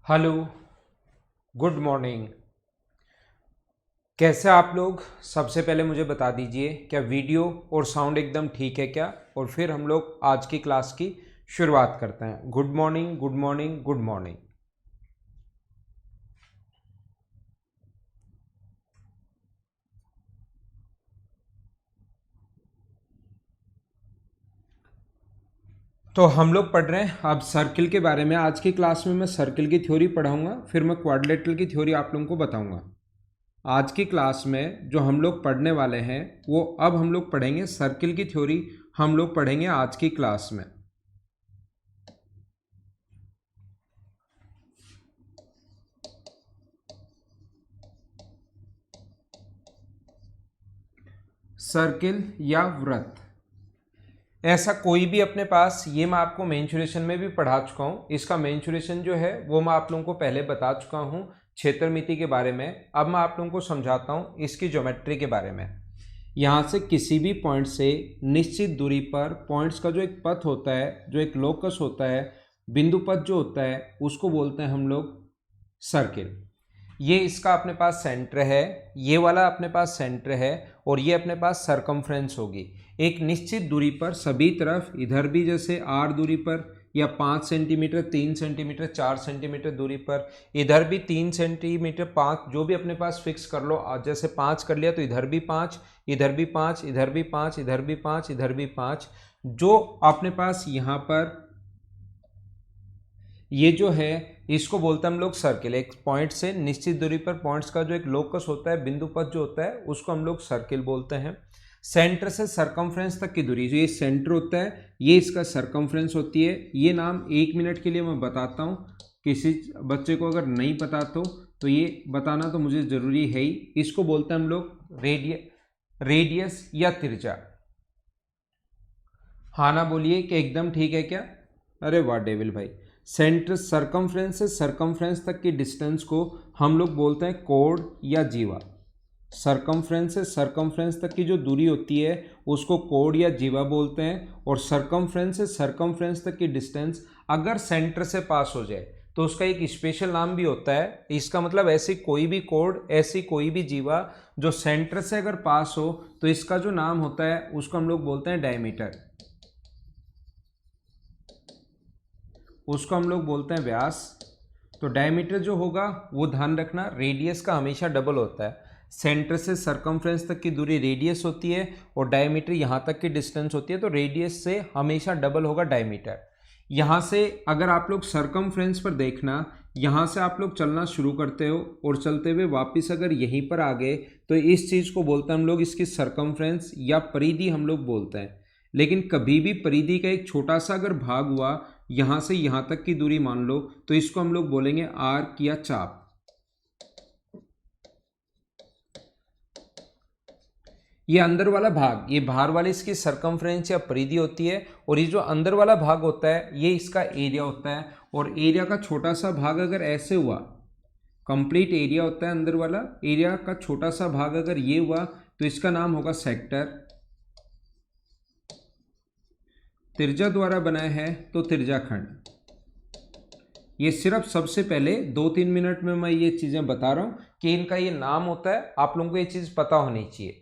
Hello, good morning. कैसे आप लोग? सबसे पहले मुझे बता दीजिए, क्या वीडियो और साउंड एकदम ठीक है क्या? और फिर हम लोग आज की क्लास की शुरुआत करते हैं। Good morning, good morning, good morning. तो हम लोग पढ़ रहे हैं अब सर्किल के बारे में। आज की क्लास में मैं सर्किल की थ्योरी पढ़ाऊंगा, फिर मैं क्वाड्रिलेटरल की थ्योरी आप लोगों को बताऊंगा। आज की क्लास में जो हम लोग पढ़ने वाले हैं वो अब हम लोग पढ़ेंगे सर्किल की थ्योरी। हम लोग पढ़ेंगे आज की क्लास में। सर्किल या वृत्त, ऐसा कोई भी अपने पास, ये मैं आपको मेंसुरेशन में भी पढ़ा चुका हूँ। इसका मेंसुरेशन जो है वो मैं आप लोगों को पहले बता चुका हूँ क्षेत्रमिति के बारे में। अब मैं आप लोगों को समझाता हूँ इसकी ज्योमेट्री के बारे में। यहाँ से किसी भी पॉइंट से निश्चित दूरी पर पॉइंट्स का जो एक पथ होता है, जो एक लोकस होता है, बिंदु पथ जो होता है, उसको बोलते हैं हम लोग सर्किल। ये इसका अपने पास सेंटर है, ये वाला अपने पास सेंटर है, और ये अपने पास सरकमफ्रेंस होगी। एक निश्चित दूरी पर सभी तरफ, इधर भी जैसे आर दूरी पर या 5 सेंटीमीटर, 3 सेंटीमीटर, 4 सेंटीमीटर दूरी पर, इधर भी 3 सेंटीमीटर, 5, जो भी अपने पास फिक्स कर लो। जैसे 5 कर लिया तो इधर भी 5, इधर भी 5, इधर भी 5, इधर भी 5, इधर भी 5। जो अपने पास यहाँ पर ये जो है, इसको बोलते हैं हम लोग सर्किल। एक पॉइंट से निश्चित दूरी पर पॉइंट्स का जो एक लोकस होता है, बिंदु पथ जो होता है, उसको हम लोग सर्किल बोलते हैं। सेंटर से सरकमफ्रेंस तक की दूरी, जो ये सेंटर होता है, ये इसका सरकमफ्रेंस होती है। ये नाम 1 मिनट के लिए मैं बताता हूँ, किसी बच्चे को अगर नहीं पता तो ये बताना तो मुझे ज़रूरी है ही। इसको बोलते हैं हम लोग रेडियस या त्रिज्या। हाँ ना बोलिए कि एकदम ठीक है क्या? अरे वाह डेविल भाई। सेंटर सरकमफ्रेंस से सरकमफ्रेंस तक की डिस्टेंस को हम लोग बोलते हैं कोण या जीवा। सरकमफ्रेंस से सरकमफ्रेंस तक की जो दूरी होती है उसको कोण या जीवा बोलते हैं। और सरकमफ्रेंस से सरकमफ्रेंस तक की डिस्टेंस अगर सेंटर से पास हो जाए तो उसका एक स्पेशल नाम भी होता है। इसका मतलब ऐसी कोई भी कोण, ऐसी कोई भी जीवा जो सेंटर से अगर पास हो तो इसका जो नाम होता है उसको हम लोग बोलते हैं डायमीटर। उसको हम लोग बोलते हैं व्यास। तो डायमीटर जो होगा वो ध्यान रखना, रेडियस का हमेशा डबल होता है। सेंटर से सरकमफ्रेंस तक की दूरी रेडियस होती है और डायमीटर यहाँ तक की डिस्टेंस होती है, तो रेडियस से हमेशा डबल होगा डायमीटर। यहाँ से अगर आप लोग सरकमफ्रेंस पर देखना, यहाँ से आप लोग चलना शुरू करते हो और चलते हुए वापस अगर यहीं पर आ गए तो इस चीज़ को बोलते हैं हम लोग इसकी सरकमफ्रेंस या परिधि हम लोग बोलते हैं। लेकिन कभी भी परिधि का एक छोटा सा अगर भाग हुआ, यहाँ से यहाँ तक की दूरी मान लो, तो इसको हम लोग बोलेंगे आर्क या चाप। ये अंदर वाला भाग, ये बाहर वाली इसकी सरकमफ्रेंस या परिधि होती है, और ये जो अंदर वाला भाग होता है ये इसका एरिया होता है। और एरिया का छोटा सा भाग अगर ऐसे हुआ, कंप्लीट एरिया होता है अंदर वाला, एरिया का छोटा सा भाग अगर ये हुआ तो इसका नाम होगा सेक्टर। त्रिज्या द्वारा बनाया है तो त्रिज्याखंड। ये सिर्फ सबसे पहले 2-3 मिनट में मैं ये चीज़ें बता रहा हूँ कि इनका ये नाम होता है, आप लोगों को ये चीज़ पता होनी चाहिए।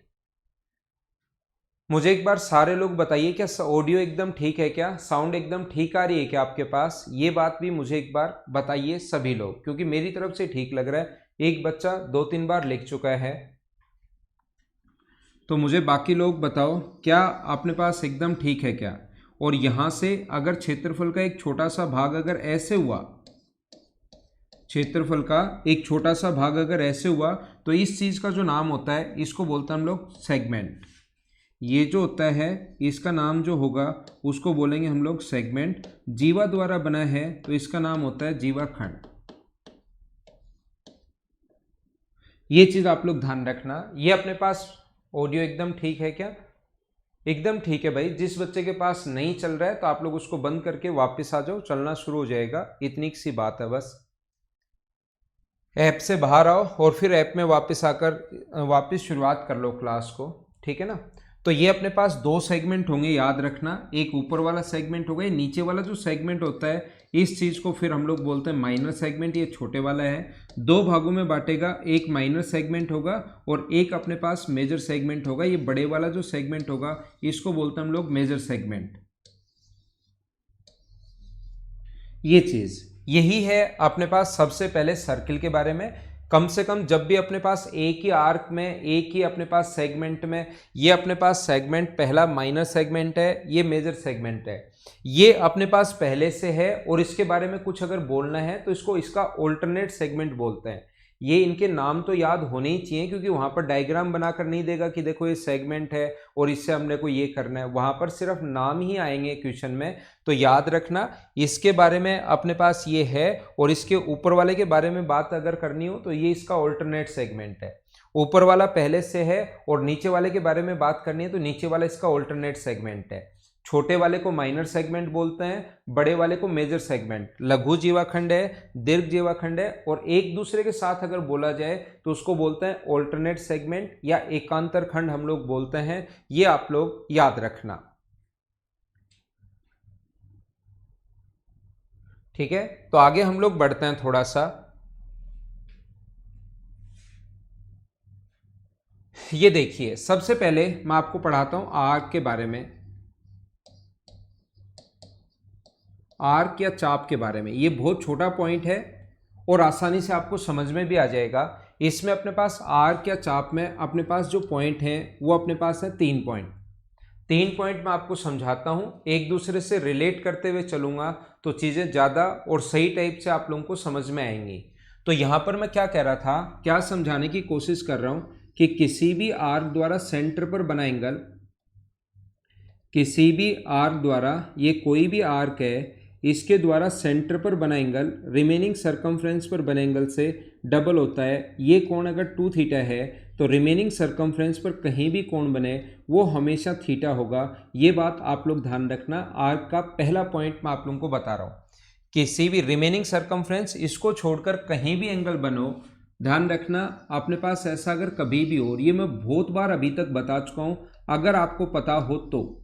मुझे एक बार सारे लोग बताइए, क्या ऑडियो एकदम ठीक है क्या? साउंड एकदम ठीक आ रही है क्या आपके पास? ये बात भी मुझे एक बार बताइए सभी लोग, क्योंकि मेरी तरफ से ठीक लग रहा है। एक बच्चा 2-3 बार लिख चुका है, तो मुझे बाकी लोग बताओ क्या अपने पास एकदम ठीक है क्या? और यहाँ से अगर क्षेत्रफल का एक छोटा सा भाग अगर ऐसे हुआ, क्षेत्रफल का एक छोटा सा भाग अगर ऐसे हुआ, तो इस चीज़ का जो नाम होता है इसको बोलते हैं हम लोग सेगमेंट। ये जो होता है इसका नाम जो होगा उसको बोलेंगे हम लोग सेगमेंट। जीवा द्वारा बना है तो इसका नाम होता है जीवाखंड। ये चीज़ आप लोग ध्यान रखना। ये अपने पास ऑडियो एकदम ठीक है क्या? एकदम ठीक है भाई। जिस बच्चे के पास नहीं चल रहा है तो आप लोग उसको बंद करके वापस आ जाओ, चलना शुरू हो जाएगा। इतनी सी बात है बस। ऐप से बाहर आओ और फिर ऐप में वापस आकर वापस शुरुआत कर लो क्लास को, ठीक है ना? तो ये अपने पास 2 सेगमेंट होंगे, याद रखना। एक ऊपर वाला सेगमेंट होगा, नीचे वाला जो सेगमेंट होता है इस चीज़ को फिर हम लोग बोलते हैं माइनर सेगमेंट। ये छोटे वाला है, दो भागों में बांटेगा, एक माइनर सेगमेंट होगा और एक अपने पास मेजर सेगमेंट होगा। ये बड़े वाला जो सेगमेंट होगा इसको बोलते हैं हम लोग मेजर सेगमेंट। ये चीज़ यही है अपने पास सबसे पहले सर्किल के बारे में। कम से कम जब भी अपने पास एक ही आर्क में, एक ही अपने पास सेगमेंट में, ये अपने पास सेगमेंट पहला माइनर सेगमेंट है, ये मेजर सेगमेंट है, ये अपने पास पहले से है और इसके बारे में कुछ अगर बोलना है तो इसको इसका ऑल्टरनेट सेगमेंट बोलते हैं। ये इनके नाम तो याद होने ही चाहिए, क्योंकि वहां पर डायग्राम बनाकर नहीं देगा कि देखो ये सेगमेंट है और इससे हमने को ये करना है, वहां पर सिर्फ नाम ही आएंगे क्वेश्चन में। तो याद रखना इसके बारे में अपने पास ये है, और इसके ऊपर वाले के बारे में बात अगर करनी हो तो ये इसका ऑल्टरनेट सेगमेंट है। ऊपर वाला पहले से है और नीचे वाले के बारे में बात करनी है तो नीचे वाला इसका ऑल्टरनेट सेगमेंट है। छोटे वाले को माइनर सेगमेंट बोलते हैं, बड़े वाले को मेजर सेगमेंट। लघु जीवाखंड है, दीर्घ जीवाखंड है, और एक दूसरे के साथ अगर बोला जाए तो उसको बोलते हैं ऑल्टरनेट सेगमेंट या एकांतर खंड हम लोग बोलते हैं। ये आप लोग याद रखना, ठीक है। तो आगे हम लोग बढ़ते हैं थोड़ा सा। ये देखिए, सबसे पहले मैं आपको पढ़ाता हूं आर्क के बारे में, आर्क या चाप के बारे में। ये बहुत छोटा पॉइंट है और आसानी से आपको समझ में भी आ जाएगा। इसमें अपने पास आर्क या चाप में अपने पास जो पॉइंट हैं वो अपने पास है 3 पॉइंट। 3 पॉइंट मैं आपको समझाता हूं, एक दूसरे से रिलेट करते हुए चलूंगा तो चीज़ें ज़्यादा और सही टाइप से आप लोगों को समझ में आएंगी। तो यहाँ पर मैं क्या कह रहा था, क्या समझाने की कोशिश कर रहा हूँ कि किसी भी आर्क द्वारा सेंटर पर बना एंगल, किसी भी आर्क द्वारा, ये कोई भी आर्क है, इसके द्वारा सेंटर पर बना एंगल रिमेनिंग सरकमफ्रेंस पर बने एंगल से डबल होता है। ये कोण अगर 2 थीटा है तो रिमेनिंग सरकमफ्रेंस पर कहीं भी कोण बने वो हमेशा थीटा होगा। ये बात आप लोग ध्यान रखना। आर्क का पहला पॉइंट मैं आप लोगों को बता रहा हूँ, किसी भी रिमेनिंग सरकमफ्रेंस, इसको छोड़कर कहीं भी एंगल बनो, ध्यान रखना अपने पास ऐसा अगर कभी भी हो, और ये मैं बहुत बार अभी तक बता चुका हूँ, अगर आपको पता हो तो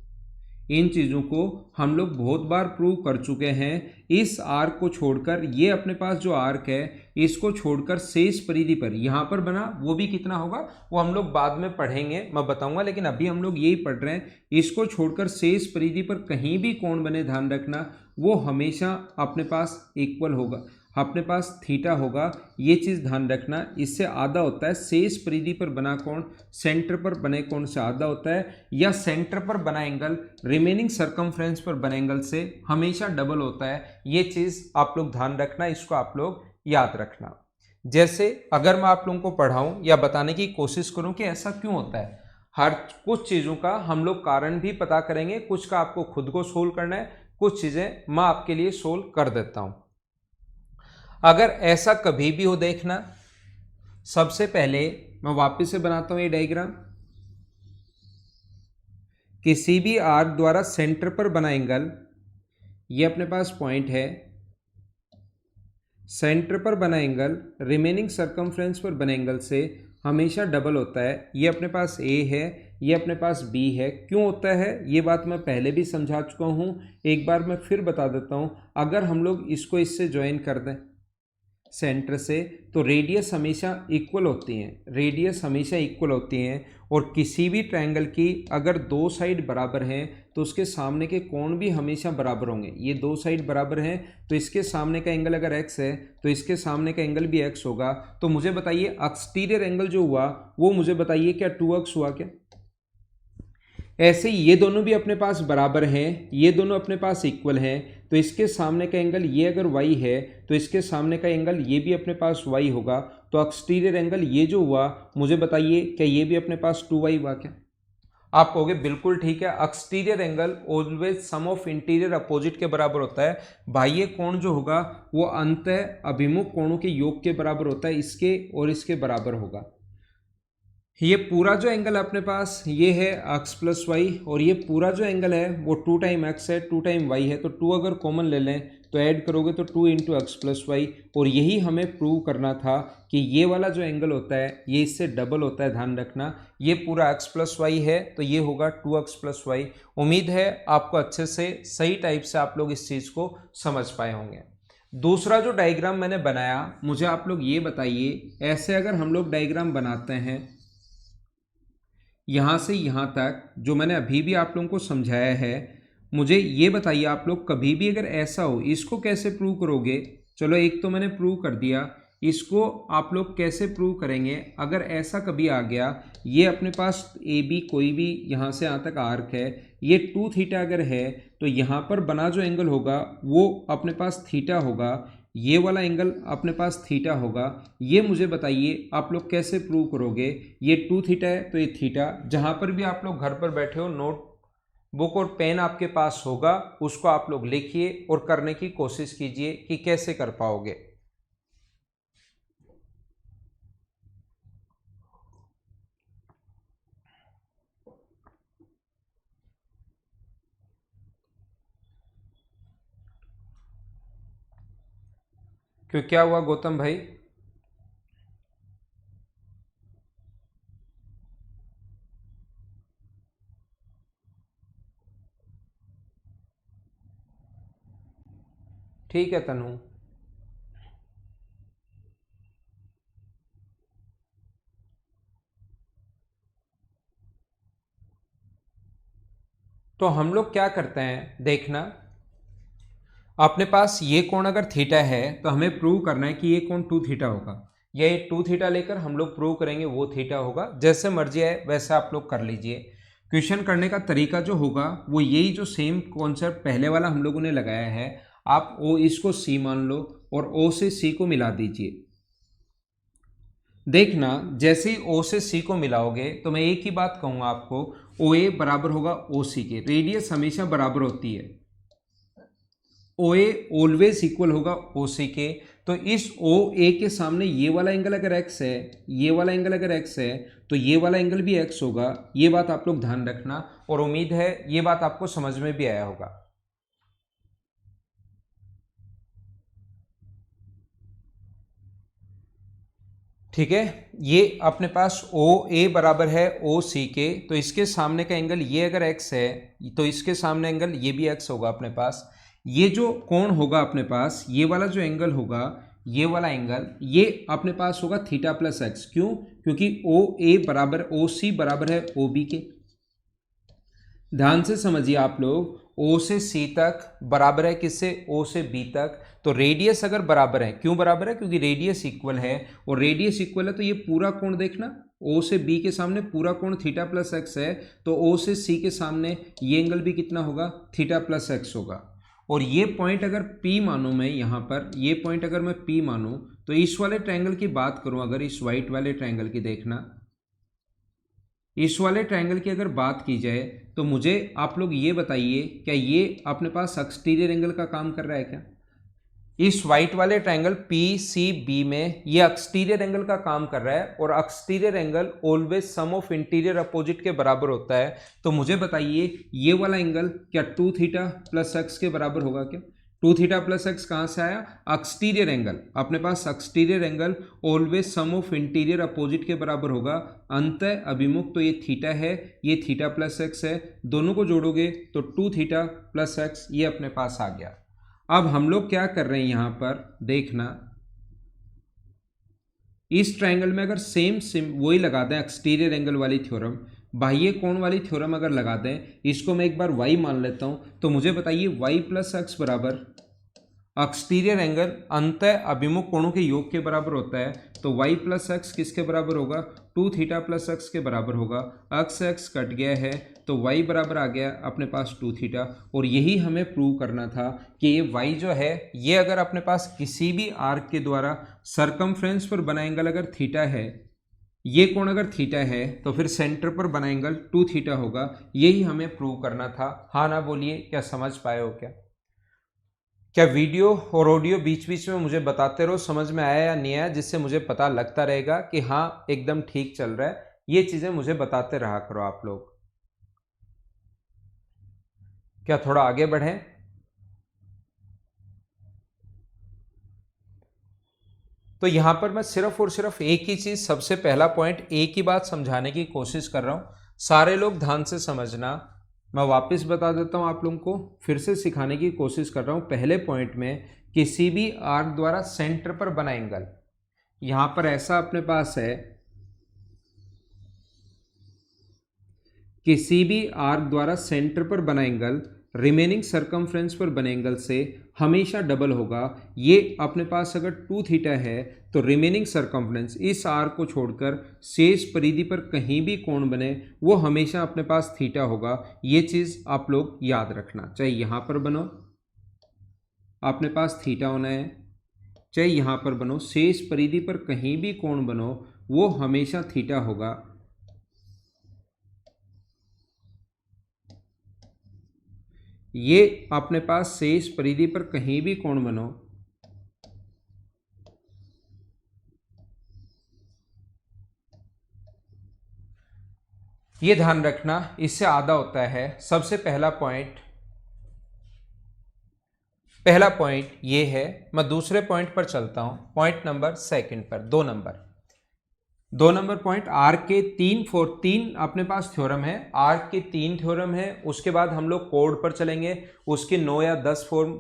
इन चीज़ों को हम लोग बहुत बार प्रूव कर चुके हैं। इस आर्क को छोड़कर, ये अपने पास जो आर्क है इसको छोड़कर शेष परिधि पर यहाँ पर बना, वो भी कितना होगा वो हम लोग बाद में पढ़ेंगे, मैं बताऊंगा, लेकिन अभी हम लोग यही पढ़ रहे हैं। इसको छोड़कर शेष परिधि पर कहीं भी कोण बने, ध्यान रखना वो हमेशा अपने पास इक्वल होगा, अपने पास थीटा होगा। ये चीज़ ध्यान रखना, इससे आधा होता है शेष परिधि पर बना कोण सेंटर पर बने कोण से आधा होता है, या सेंटर पर बना एंगल रिमेनिंग सरकमफ्रेंस पर बने एंगल से हमेशा डबल होता है। ये चीज़ आप लोग ध्यान रखना, इसको आप लोग याद रखना। जैसे अगर मैं आप लोगों को पढ़ाऊं या बताने की कोशिश करूं कि ऐसा क्यों होता है, हर कुछ चीज़ों का हम लोग कारण भी पता करेंगे, कुछ का आपको खुद को सोल्व करना है, कुछ चीज़ें मैं आपके लिए सोल्व कर देता हूं। अगर ऐसा कभी भी हो, देखना, सबसे पहले मैं वापस से बनाता हूं ये डायग्राम। किसी भी आर्क द्वारा सेंटर पर बना एंगल, ये अपने पास पॉइंट है, सेंटर पर बना एंगल रिमेनिंग सरकमफ्रेंस पर बने एंगल से हमेशा डबल होता है। ये अपने पास ए है, ये अपने पास बी है। क्यों होता है ये बात मैं पहले भी समझा चुका हूँ, एक बार मैं फिर बता देता हूँ। अगर हम लोग इसको इससे ज्वाइन कर दें सेंटर से तो रेडियस हमेशा इक्वल होती हैं, रेडियस हमेशा इक्वल होती हैं, और किसी भी ट्रायंगल की अगर दो साइड बराबर हैं तो उसके सामने के कोण भी हमेशा बराबर होंगे। ये दो साइड बराबर हैं तो इसके सामने का एंगल अगर x है तो इसके सामने का एंगल भी x होगा। तो मुझे बताइए एक्सटीरियर एंगल जो हुआ वो मुझे बताइए क्या 2x हुआ क्या? ऐसे ये दोनों भी अपने पास बराबर हैं, ये दोनों अपने पास इक्वल हैं, तो इसके सामने का एंगल ये अगर y है तो इसके सामने का एंगल ये भी अपने पास y होगा। तो एक्सटीरियर एंगल ये जो हुआ मुझे बताइए क्या ये भी अपने पास 2y हुआ क्या? आप कहोगे बिल्कुल ठीक है, exterior angle always sum of interior opposite के बराबर होता है। बाह्य कोण जो होगा वो अंतः अभिमुख कोणों के योग के बराबर होता है, इसके और इसके बराबर होगा। ये पूरा जो एंगल अपने पास ये है x प्लस वाई, और ये पूरा जो एंगल है वो 2 टाइम x है, 2 टाइम y है। तो 2 अगर कॉमन ले लें तो ऐड करोगे तो 2 इंटू एक्स प्लस वाई, और यही हमें प्रूव करना था कि ये वाला जो एंगल होता है ये इससे डबल होता है, ध्यान रखना। ये पूरा एक्स प्लस वाई है तो ये होगा 2x प्लस वाई। उम्मीद है आपको अच्छे से सही टाइप से आप लोग इस चीज़ को समझ पाए होंगे। दूसरा जो डायग्राम मैंने बनाया, मुझे आप लोग ये बताइए, ऐसे अगर हम लोग डायग्राम बनाते हैं यहाँ से यहाँ तक, जो मैंने अभी भी आप लोगों को समझाया है, मुझे ये बताइए आप लोग कभी भी अगर ऐसा हो, इसको कैसे प्रूव करोगे? चलो एक तो मैंने प्रूव कर दिया, इसको आप लोग कैसे प्रूव करेंगे? अगर ऐसा कभी आ गया, ये अपने पास ए बी कोई भी यहाँ से यहाँ तक आर्क है, ये 2 थीटा अगर है तो यहाँ पर बना जो एंगल होगा वो अपने पास थीटा होगा, ये वाला एंगल अपने पास थीटा होगा। ये मुझे बताइए आप लोग कैसे प्रूव करोगे? ये 2 थीटा है तो ये थीटा। जहाँ पर भी आप लोग घर पर बैठे हो, नोट बुक और पेन आपके पास होगा, उसको आप लोग लिखिए और करने की कोशिश कीजिए कि कैसे कर पाओगे। क्यों, क्या हुआ गौतम भाई? ठीक है तनु। तो हम लोग क्या करते हैं, देखना, अपने पास ये कोण अगर थीटा है तो हमें प्रूव करना है कि ये कोण 2 थीटा होगा। ये 2 थीटा लेकर हम लोग प्रूव करेंगे वो थीटा होगा। जैसे मर्जी है वैसे आप लोग कर लीजिए। क्वेश्चन करने का तरीका जो होगा वो यही, जो सेम कॉन्सेप्ट पहले वाला हम लोगों ने लगाया है। आप ओ इसको सी मान लो और ओ से सी को मिला दीजिए। देखना, जैसे ही ओ से सी को मिलाओगे तो मैं एक ही बात कहूंगा आपको, ओ ए बराबर होगा ओ सी के। रेडियस हमेशा बराबर होती है, ओ ए ऑलवेज इक्वल होगा ओ सी के। तो इस ओ ए के सामने ये वाला एंगल अगर एक्स है, ये वाला एंगल अगर एक्स है, तो ये वाला एंगल भी एक्स होगा। ये बात आप लोग ध्यान रखना, और उम्मीद है ये बात आपको समझ में भी आया होगा। ठीक है, ये अपने पास ओ ए बराबर है ओ सी के, तो इसके सामने का एंगल ये अगर एक्स है तो इसके सामने एंगल ये भी एक्स होगा अपने पास। ये जो कोण होगा अपने पास, ये वाला जो एंगल होगा, ये वाला एंगल, ये अपने पास होगा थीटा प्लस एक्स। क्यों? क्योंकि ओ ए बराबर ओ सी बराबर है ओ बी के। ध्यान से समझिए आप लोग, O से C तक बराबर है किससे? O से B तक। तो रेडियस अगर बराबर है, क्यों बराबर है? क्योंकि रेडियस इक्वल है, और रेडियस इक्वल है तो ये पूरा कोण देखना, O से B के सामने पूरा कोण थीटा प्लस एक्स है, तो O से C के सामने ये एंगल भी कितना होगा? थीटा प्लस एक्स होगा। और ये पॉइंट अगर P मानूं मैं यहाँ पर, ये पॉइंट अगर मैं P मानूं, तो इस वाले ट्रायंगल की बात करूं अगर, इस वाइट वाले ट्रायंगल की, देखना, इस वाले ट्रायंगल की अगर बात की जाए तो मुझे आप लोग ये बताइए, क्या ये अपने पास एक्सटीरियर एंगल का काम कर रहा है क्या? इस वाइट वाले ट्रायंगल पी सी बी में ये एक्सटीरियर एंगल का काम कर रहा है, और exterior angle always sum of interior opposite के बराबर होता है। तो मुझे बताइए ये वाला एंगल क्या 2 थीटा प्लस एक्स के बराबर होगा क्या? 2 थीटा प्लस एक्स कहाँ से आया? Exterior angle. अपने पास exterior angle always sum of interior opposite के बराबर होगा। अंतः अभिमुख तो ये थीटा है, ये थीटा प्लस एक्स है, दोनों को जोड़ोगे तो 2 थीटा प्लस एक्स ये अपने पास आ गया। अब हम लोग क्या कर रहे हैं यहाँ पर, देखना, इस ट्रायंगल में अगर सेम वही लगा दें, एक्सटीरियर एंगल वाली थ्योरम, बाह्य कोण वाली थ्योरम अगर लगा दें, इसको मैं एक बार y मान लेता हूं, तो मुझे बताइए y प्लस एक्स बराबर एक्सटीरियर एंगल अंतः अभिमुख कोणों के योग के बराबर होता है। तो y प्लस एक्स किसके बराबर होगा? 2 थीटा प्लस एक्स के बराबर होगा। एक्स एक्स कट गया है तो y बराबर आ गया अपने पास 2 थीटा। और यही हमें प्रूव करना था कि ये y जो है, ये अगर अपने पास किसी भी आर्क के द्वारा सरकमफ्रेंस पर बना एंगल अगर थीटा है, ये कोण अगर थीटा है, तो फिर सेंटर पर बना एंगल 2 थीटा होगा। यही हमें प्रूव करना था। हाँ ना बोलिए, क्या समझ पाए हो क्या? क्या वीडियो और ऑडियो बीच बीच में मुझे बताते रहो समझ में आया या नहीं आया, जिससे मुझे पता लगता रहेगा कि हाँ एकदम ठीक चल रहा है। ये चीज़ें मुझे बताते रहा करो आप लोग। क्या थोड़ा आगे बढ़ें? तो यहां पर मैं सिर्फ और सिर्फ एक ही चीज, सबसे पहला पॉइंट एक ही बात समझाने की कोशिश कर रहा हूं, सारे लोग ध्यान से समझना। मैं वापस बता देता हूं आप लोगों को, फिर से सिखाने की कोशिश कर रहा हूं। पहले पॉइंट में किसी भी आर्क द्वारा सेंटर पर बना एंगल, यहां पर ऐसा अपने पास है, किसी भी आर्क द्वारा सेंटर पर बना एंगल रिमेनिंग सरकमफ्रेंस पर बने एंगल से हमेशा डबल होगा। ये अपने पास अगर 2 थीटा है तो रिमेनिंग सरकमफ्रेंस इस आर्क को छोड़कर शेष परिधि पर कहीं भी कोण बने वो हमेशा अपने पास थीटा होगा। ये चीज आप लोग याद रखना, चाहे यहां पर बनो अपने पास थीटा होना है, चाहे यहां पर बनो, शेष परिधि पर कहीं भी कोण बनो वो हमेशा थीटा होगा। ये अपने पास शेष परिधि पर कहीं भी कोण बनो ये ध्यान रखना, इससे आधा होता है। सबसे पहला पॉइंट ये है। मैं दूसरे पॉइंट पर चलता हूं, पॉइंट नंबर सेकंड पर, 2 नंबर पॉइंट, आर्क के तीन अपने पास थ्योरम है, आर्क के 3 थ्योरम है। उसके बाद हम लोग कोड पर चलेंगे, उसके 9 या 10 फॉर्म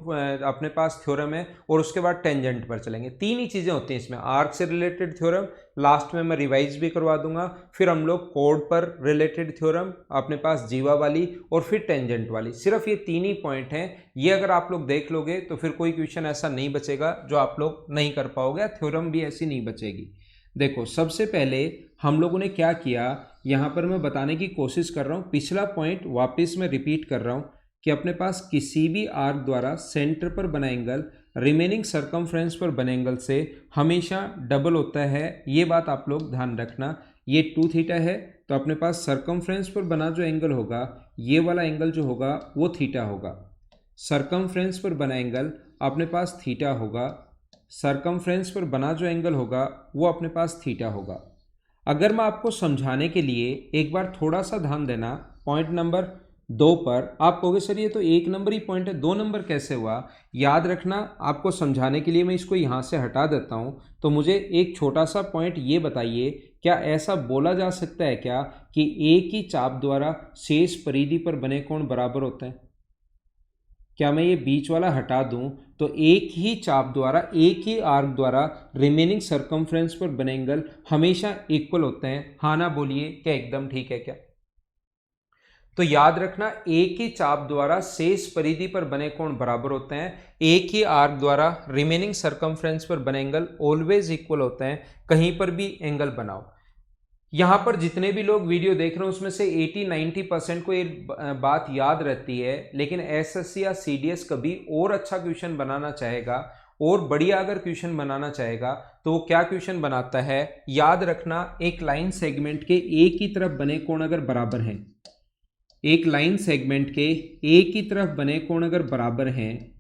अपने पास थ्योरम है, और उसके बाद टेंजेंट पर चलेंगे। 3 ही चीजें होती हैं इसमें, आर्क से रिलेटेड थ्योरम, लास्ट में मैं रिवाइज भी करवा दूंगा, फिर हम लोग कोड पर रिलेटेड थ्योरम अपने पास जीवा वाली, और फिर टेंजेंट वाली। सिर्फ ये 3 ही पॉइंट हैं। ये अगर आप लोग देख लोगे तो फिर कोई क्वेश्चन ऐसा नहीं बचेगा जो आप लोग नहीं कर पाओगे, थ्योरम भी ऐसी नहीं बचेगी। देखो सबसे पहले हम लोगों ने क्या किया, यहां पर मैं बताने की कोशिश कर रहा हूं। पिछला पॉइंट वापस मैं रिपीट कर रहा हूं कि अपने पास किसी भी आर्क द्वारा सेंटर पर बना एंगल रिमेनिंग सरकमफ्रेंस पर बने एंगल से हमेशा डबल होता है। ये बात आप लोग ध्यान रखना। ये 2 थीटा है तो अपने पास सरकमफ्रेंस पर बना जो एंगल होगा, ये वाला एंगल जो होगा वो थीटा होगा। सरकमफ्रेंस पर बना एंगल अपने पास थीटा होगा, सरकमफ्रेंस पर बना जो एंगल होगा वो अपने पास थीटा होगा। अगर मैं आपको समझाने के लिए एक बार थोड़ा सा ध्यान देना, पॉइंट नंबर 2 पर आप कहोगे सर ये तो 1 नंबर ही पॉइंट है, 2 नंबर कैसे हुआ? याद रखना, आपको समझाने के लिए मैं इसको यहाँ से हटा देता हूँ। तो मुझे एक छोटा सा पॉइंट ये बताइए, क्या ऐसा बोला जा सकता है क्या कि एक ही चाप द्वारा शेष परिधि पर बने कोण बराबर होते हैं? क्या मैं ये बीच वाला हटा दूं तो एक ही चाप द्वारा, एक ही आर्क द्वारा रिमेनिंग सरकमफ्रेंस पर बने एंगल हमेशा इक्वल होते हैं? हाँ ना बोलिए, क्या एकदम ठीक है क्या? तो याद रखना, एक ही चाप द्वारा शेष परिधि पर बने कोण बराबर होते हैं, एक ही आर्क द्वारा रिमेनिंग सरकमफ्रेंस पर बने एंगल ऑलवेज इक्वल होते हैं। कहीं पर भी एंगल बनाओ, यहां पर जितने भी लोग वीडियो देख रहे हैं उसमें से 80-90% को ये बात याद रहती है, लेकिन एसएससी या सीडीएस कभी और अच्छा क्वेश्चन बनाना चाहेगा और बढ़िया अगर क्वेश्चन बनाना चाहेगा तो वो क्या क्वेश्चन बनाता है? याद रखना, एक लाइन सेगमेंट के एक ही तरफ बने कोण अगर बराबर हैं, एक लाइन सेगमेंट के एक ही तरफ बने कोण अगर बराबर हैं,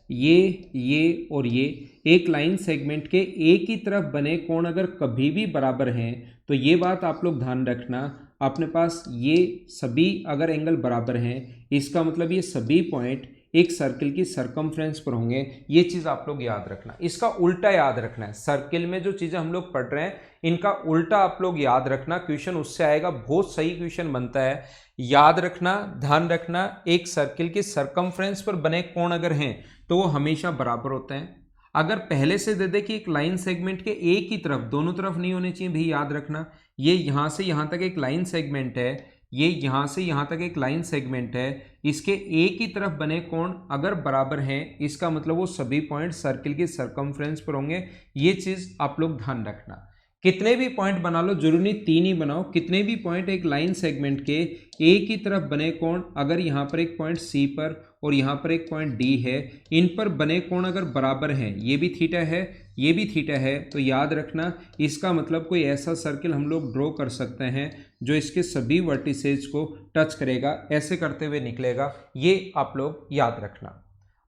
ये और ये, एक लाइन सेगमेंट के एक ही तरफ बने कोण अगर कभी भी बराबर हैं तो ये बात आप लोग ध्यान रखना, अपने पास ये सभी अगर एंगल बराबर हैं इसका मतलब ये सभी पॉइंट एक सर्किल की सरकमफ्रेंस पर होंगे। ये चीज आप लोग याद रखना। इसका उल्टा याद रखना है, सर्किल में जो चीजें हम लोग पढ़ रहे हैं इनका उल्टा आप लोग याद रखना, क्वेश्चन उससे आएगा, बहुत सही क्वेश्चन बनता है। याद रखना, ध्यान रखना, एक सर्किल की सरकमफ्रेंस पर बने कोण अगर हैं तो वो हमेशा बराबर होते हैं। अगर पहले से दे दे कि एक लाइन सेगमेंट के एक ही तरफ, दोनों तरफ नहीं होने चाहिए भी, याद रखना, ये यहां से यहां तक एक लाइन सेगमेंट है, ये यहां से यहां तक एक लाइन सेगमेंट है, इसके एक ही तरफ बने कोण अगर बराबर हैं इसका मतलब वो सभी पॉइंट सर्किल की सरकमफ्रेंस पर होंगे। ये चीज आप लोग ध्यान रखना। कितने भी पॉइंट बना लो, जरूरी नहीं 3 ही बनाओ, कितने भी पॉइंट एक लाइन सेगमेंट के एक ही तरफ बने कोण, अगर यहाँ पर एक पॉइंट सी पर और यहाँ पर एक पॉइंट डी है, इन पर बने कोण अगर बराबर हैं, ये भी थीटा है, ये भी थीटा है, तो याद रखना इसका मतलब कोई ऐसा सर्किल हम लोग ड्रॉ कर सकते हैं जो इसके सभी वर्टिसेज को टच करेगा, ऐसे करते हुए निकलेगा। ये आप लोग याद रखना।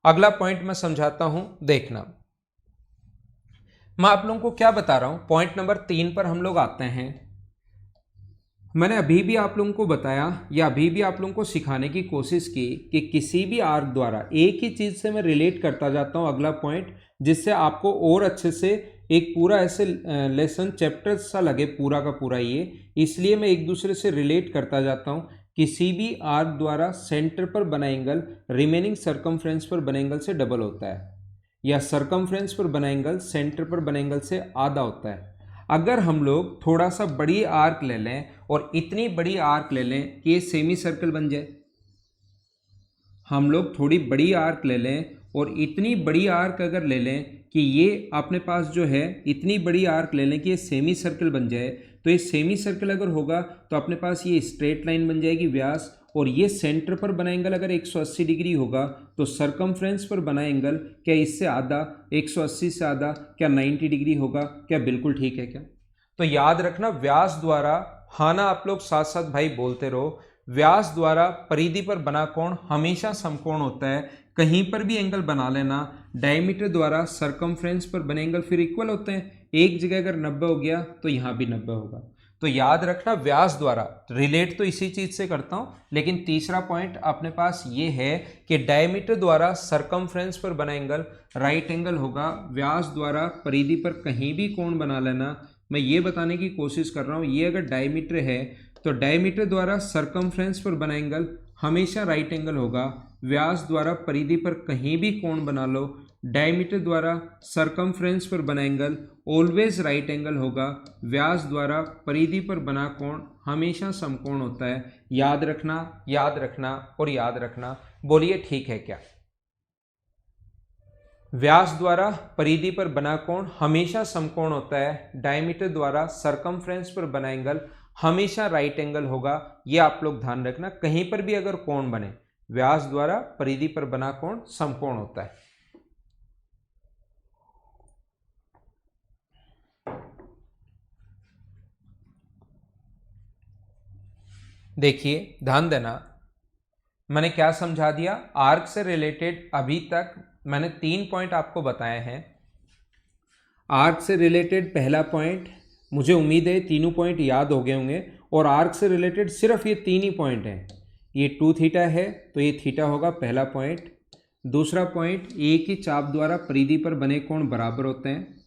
अगला पॉइंट मैं समझाता हूं, देखना। मैं आप लोगों को क्या बता रहा हूं, पॉइंट नंबर 3 पर हम लोग आते हैं। मैंने अभी भी आप लोगों को बताया या अभी भी आप लोगों को सिखाने की कोशिश की कि किसी भी आर्क द्वारा एक ही चीज़ से मैं रिलेट करता जाता हूँ अगला पॉइंट, जिससे आपको और अच्छे से एक पूरा ऐसे लेसन चैप्टर सा लगे पूरा का पूरा ये, इसलिए मैं एक दूसरे से रिलेट करता जाता हूँ। किसी भी आर्क द्वारा सेंटर पर बना एंगल रिमेनिंग सरकमफ्रेंस पर बने एंगल से डबल होता है, या सरकमफ्रेंस पर बना एंगल सेंटर पर बने एंगल से आधा होता है। अगर हम लोग थोड़ा सा बड़ी आर्क ले लें और इतनी बड़ी आर्क ले लें कि ये सेमी सर्कल बन जाए, हम लोग थोड़ी बड़ी आर्क ले लें और इतनी बड़ी आर्क अगर ले लें कि ये अपने पास जो है इतनी बड़ी आर्क ले लें कि ये सेमी सर्कल बन जाए, तो ये सेमी सर्कल अगर होगा तो अपने पास ये स्ट्रेट लाइन बन जाएगी व्यास, और ये सेंटर पर बना एंगल अगर 180 डिग्री होगा तो सरकमफ्रेंस पर बना एंगल क्या इससे आधा 180 से आधा क्या 90 डिग्री होगा? क्या बिल्कुल ठीक है क्या? तो याद रखना व्यास द्वारा, हाँ ना आप लोग साथ साथ भाई बोलते रहो, व्यास द्वारा परिधि पर बना कोण हमेशा समकोण होता है। कहीं पर भी एंगल बना लेना, डायमीटर द्वारा सरकमफ्रेंस पर बने एंगल फिर इक्वल होते हैं। एक जगह अगर 90 हो गया तो यहाँ भी 90 होगा। तो याद रखना व्यास द्वारा, रिलेट तो इसी चीज से करता हूं, लेकिन तीसरा पॉइंट अपने पास ये है कि डायमीटर द्वारा सरकमफ्रेंस पर बना एंगल राइट एंगल होगा। व्यास द्वारा परिधि पर कहीं भी कोण बना लेना, मैं ये बताने की कोशिश कर रहा हूं, ये अगर डायमीटर है तो डायमीटर द्वारा सरकमफ्रेंस पर बना एंगल हमेशा राइट एंगल होगा। व्यास द्वारा परिधि पर कहीं भी कोण बना लो, डायमीटर द्वारा सरकमफ्रेंस पर बना एंगल ऑलवेज राइट एंगल होगा। व्यास द्वारा परिधि पर बना कोण हमेशा समकोण होता है। याद रखना, याद रखना और याद रखना। बोलिए ठीक है क्या? व्यास द्वारा परिधि पर बना कोण हमेशा समकोण होता है, डायमीटर द्वारा सरकमफ्रेंस पर बना एंगल हमेशा राइट एंगल होगा। ये आप लोग ध्यान रखना, कहीं पर भी अगर कोण बने व्यास द्वारा परिधि पर बना कोण समकोण होता है। देखिए ध्यान देना, मैंने क्या समझा दिया। आर्क से रिलेटेड अभी तक मैंने 3 पॉइंट आपको बताए हैं। आर्क से रिलेटेड पहला पॉइंट, मुझे उम्मीद है तीनों पॉइंट याद हो गए होंगे, और आर्क से रिलेटेड सिर्फ ये 3 ही पॉइंट हैं। ये 2 थीटा है तो ये थीटा होगा पहला पॉइंट। दूसरा पॉइंट, एक ही चाप द्वारा परिधि पर बने कोण बराबर होते हैं।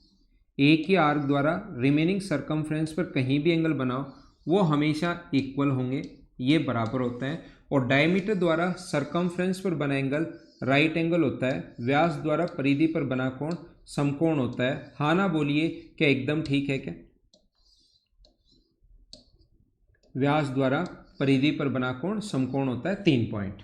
एक ही आर्क द्वारा रिमेनिंग सरकमफ्रेंस पर कहीं भी एंगल बनाओ वो हमेशा इक्वल होंगे, ये बराबर होते हैं। और डायमीटर द्वारा सरकमफ्रेंस पर बना एंगल राइट एंगल होता है। व्यास द्वारा परिधि पर बना कोण समकोण होता है। हाँ ना बोलिए, क्या एकदम ठीक है क्या? व्यास द्वारा परिधि पर बना कोण समकोण होता है। 3 पॉइंट।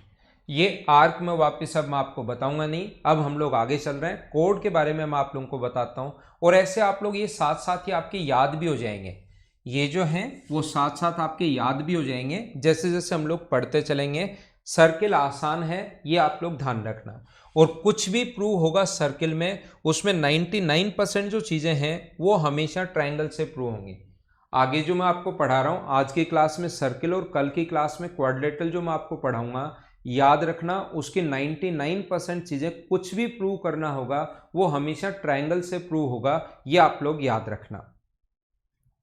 ये आर्क में वापस अब मैं आपको बताऊंगा नहीं, अब हम लोग आगे चल रहे हैं। कोड के बारे में मैं आप लोगों को बताता हूं, और ऐसे आप लोग ये साथ साथ ही आपके याद भी हो जाएंगे। ये जो हैं वो साथ साथ आपके याद भी हो जाएंगे जैसे जैसे हम लोग पढ़ते चलेंगे। सर्किल आसान है, ये आप लोग ध्यान रखना। और कुछ भी प्रूव होगा सर्किल में, उसमें 99% जो चीज़ें हैं वो हमेशा ट्रायंगल से प्रूव होंगी। आगे जो मैं आपको पढ़ा रहा हूँ आज की क्लास में सर्किल, और कल की क्लास में क्वाड्रिलेटरल जो मैं आपको पढ़ाऊंगा, याद रखना उसकी 99% चीज़ें कुछ भी प्रूव करना होगा वो हमेशा ट्रायंगल से प्रूव होगा, ये आप लोग याद रखना।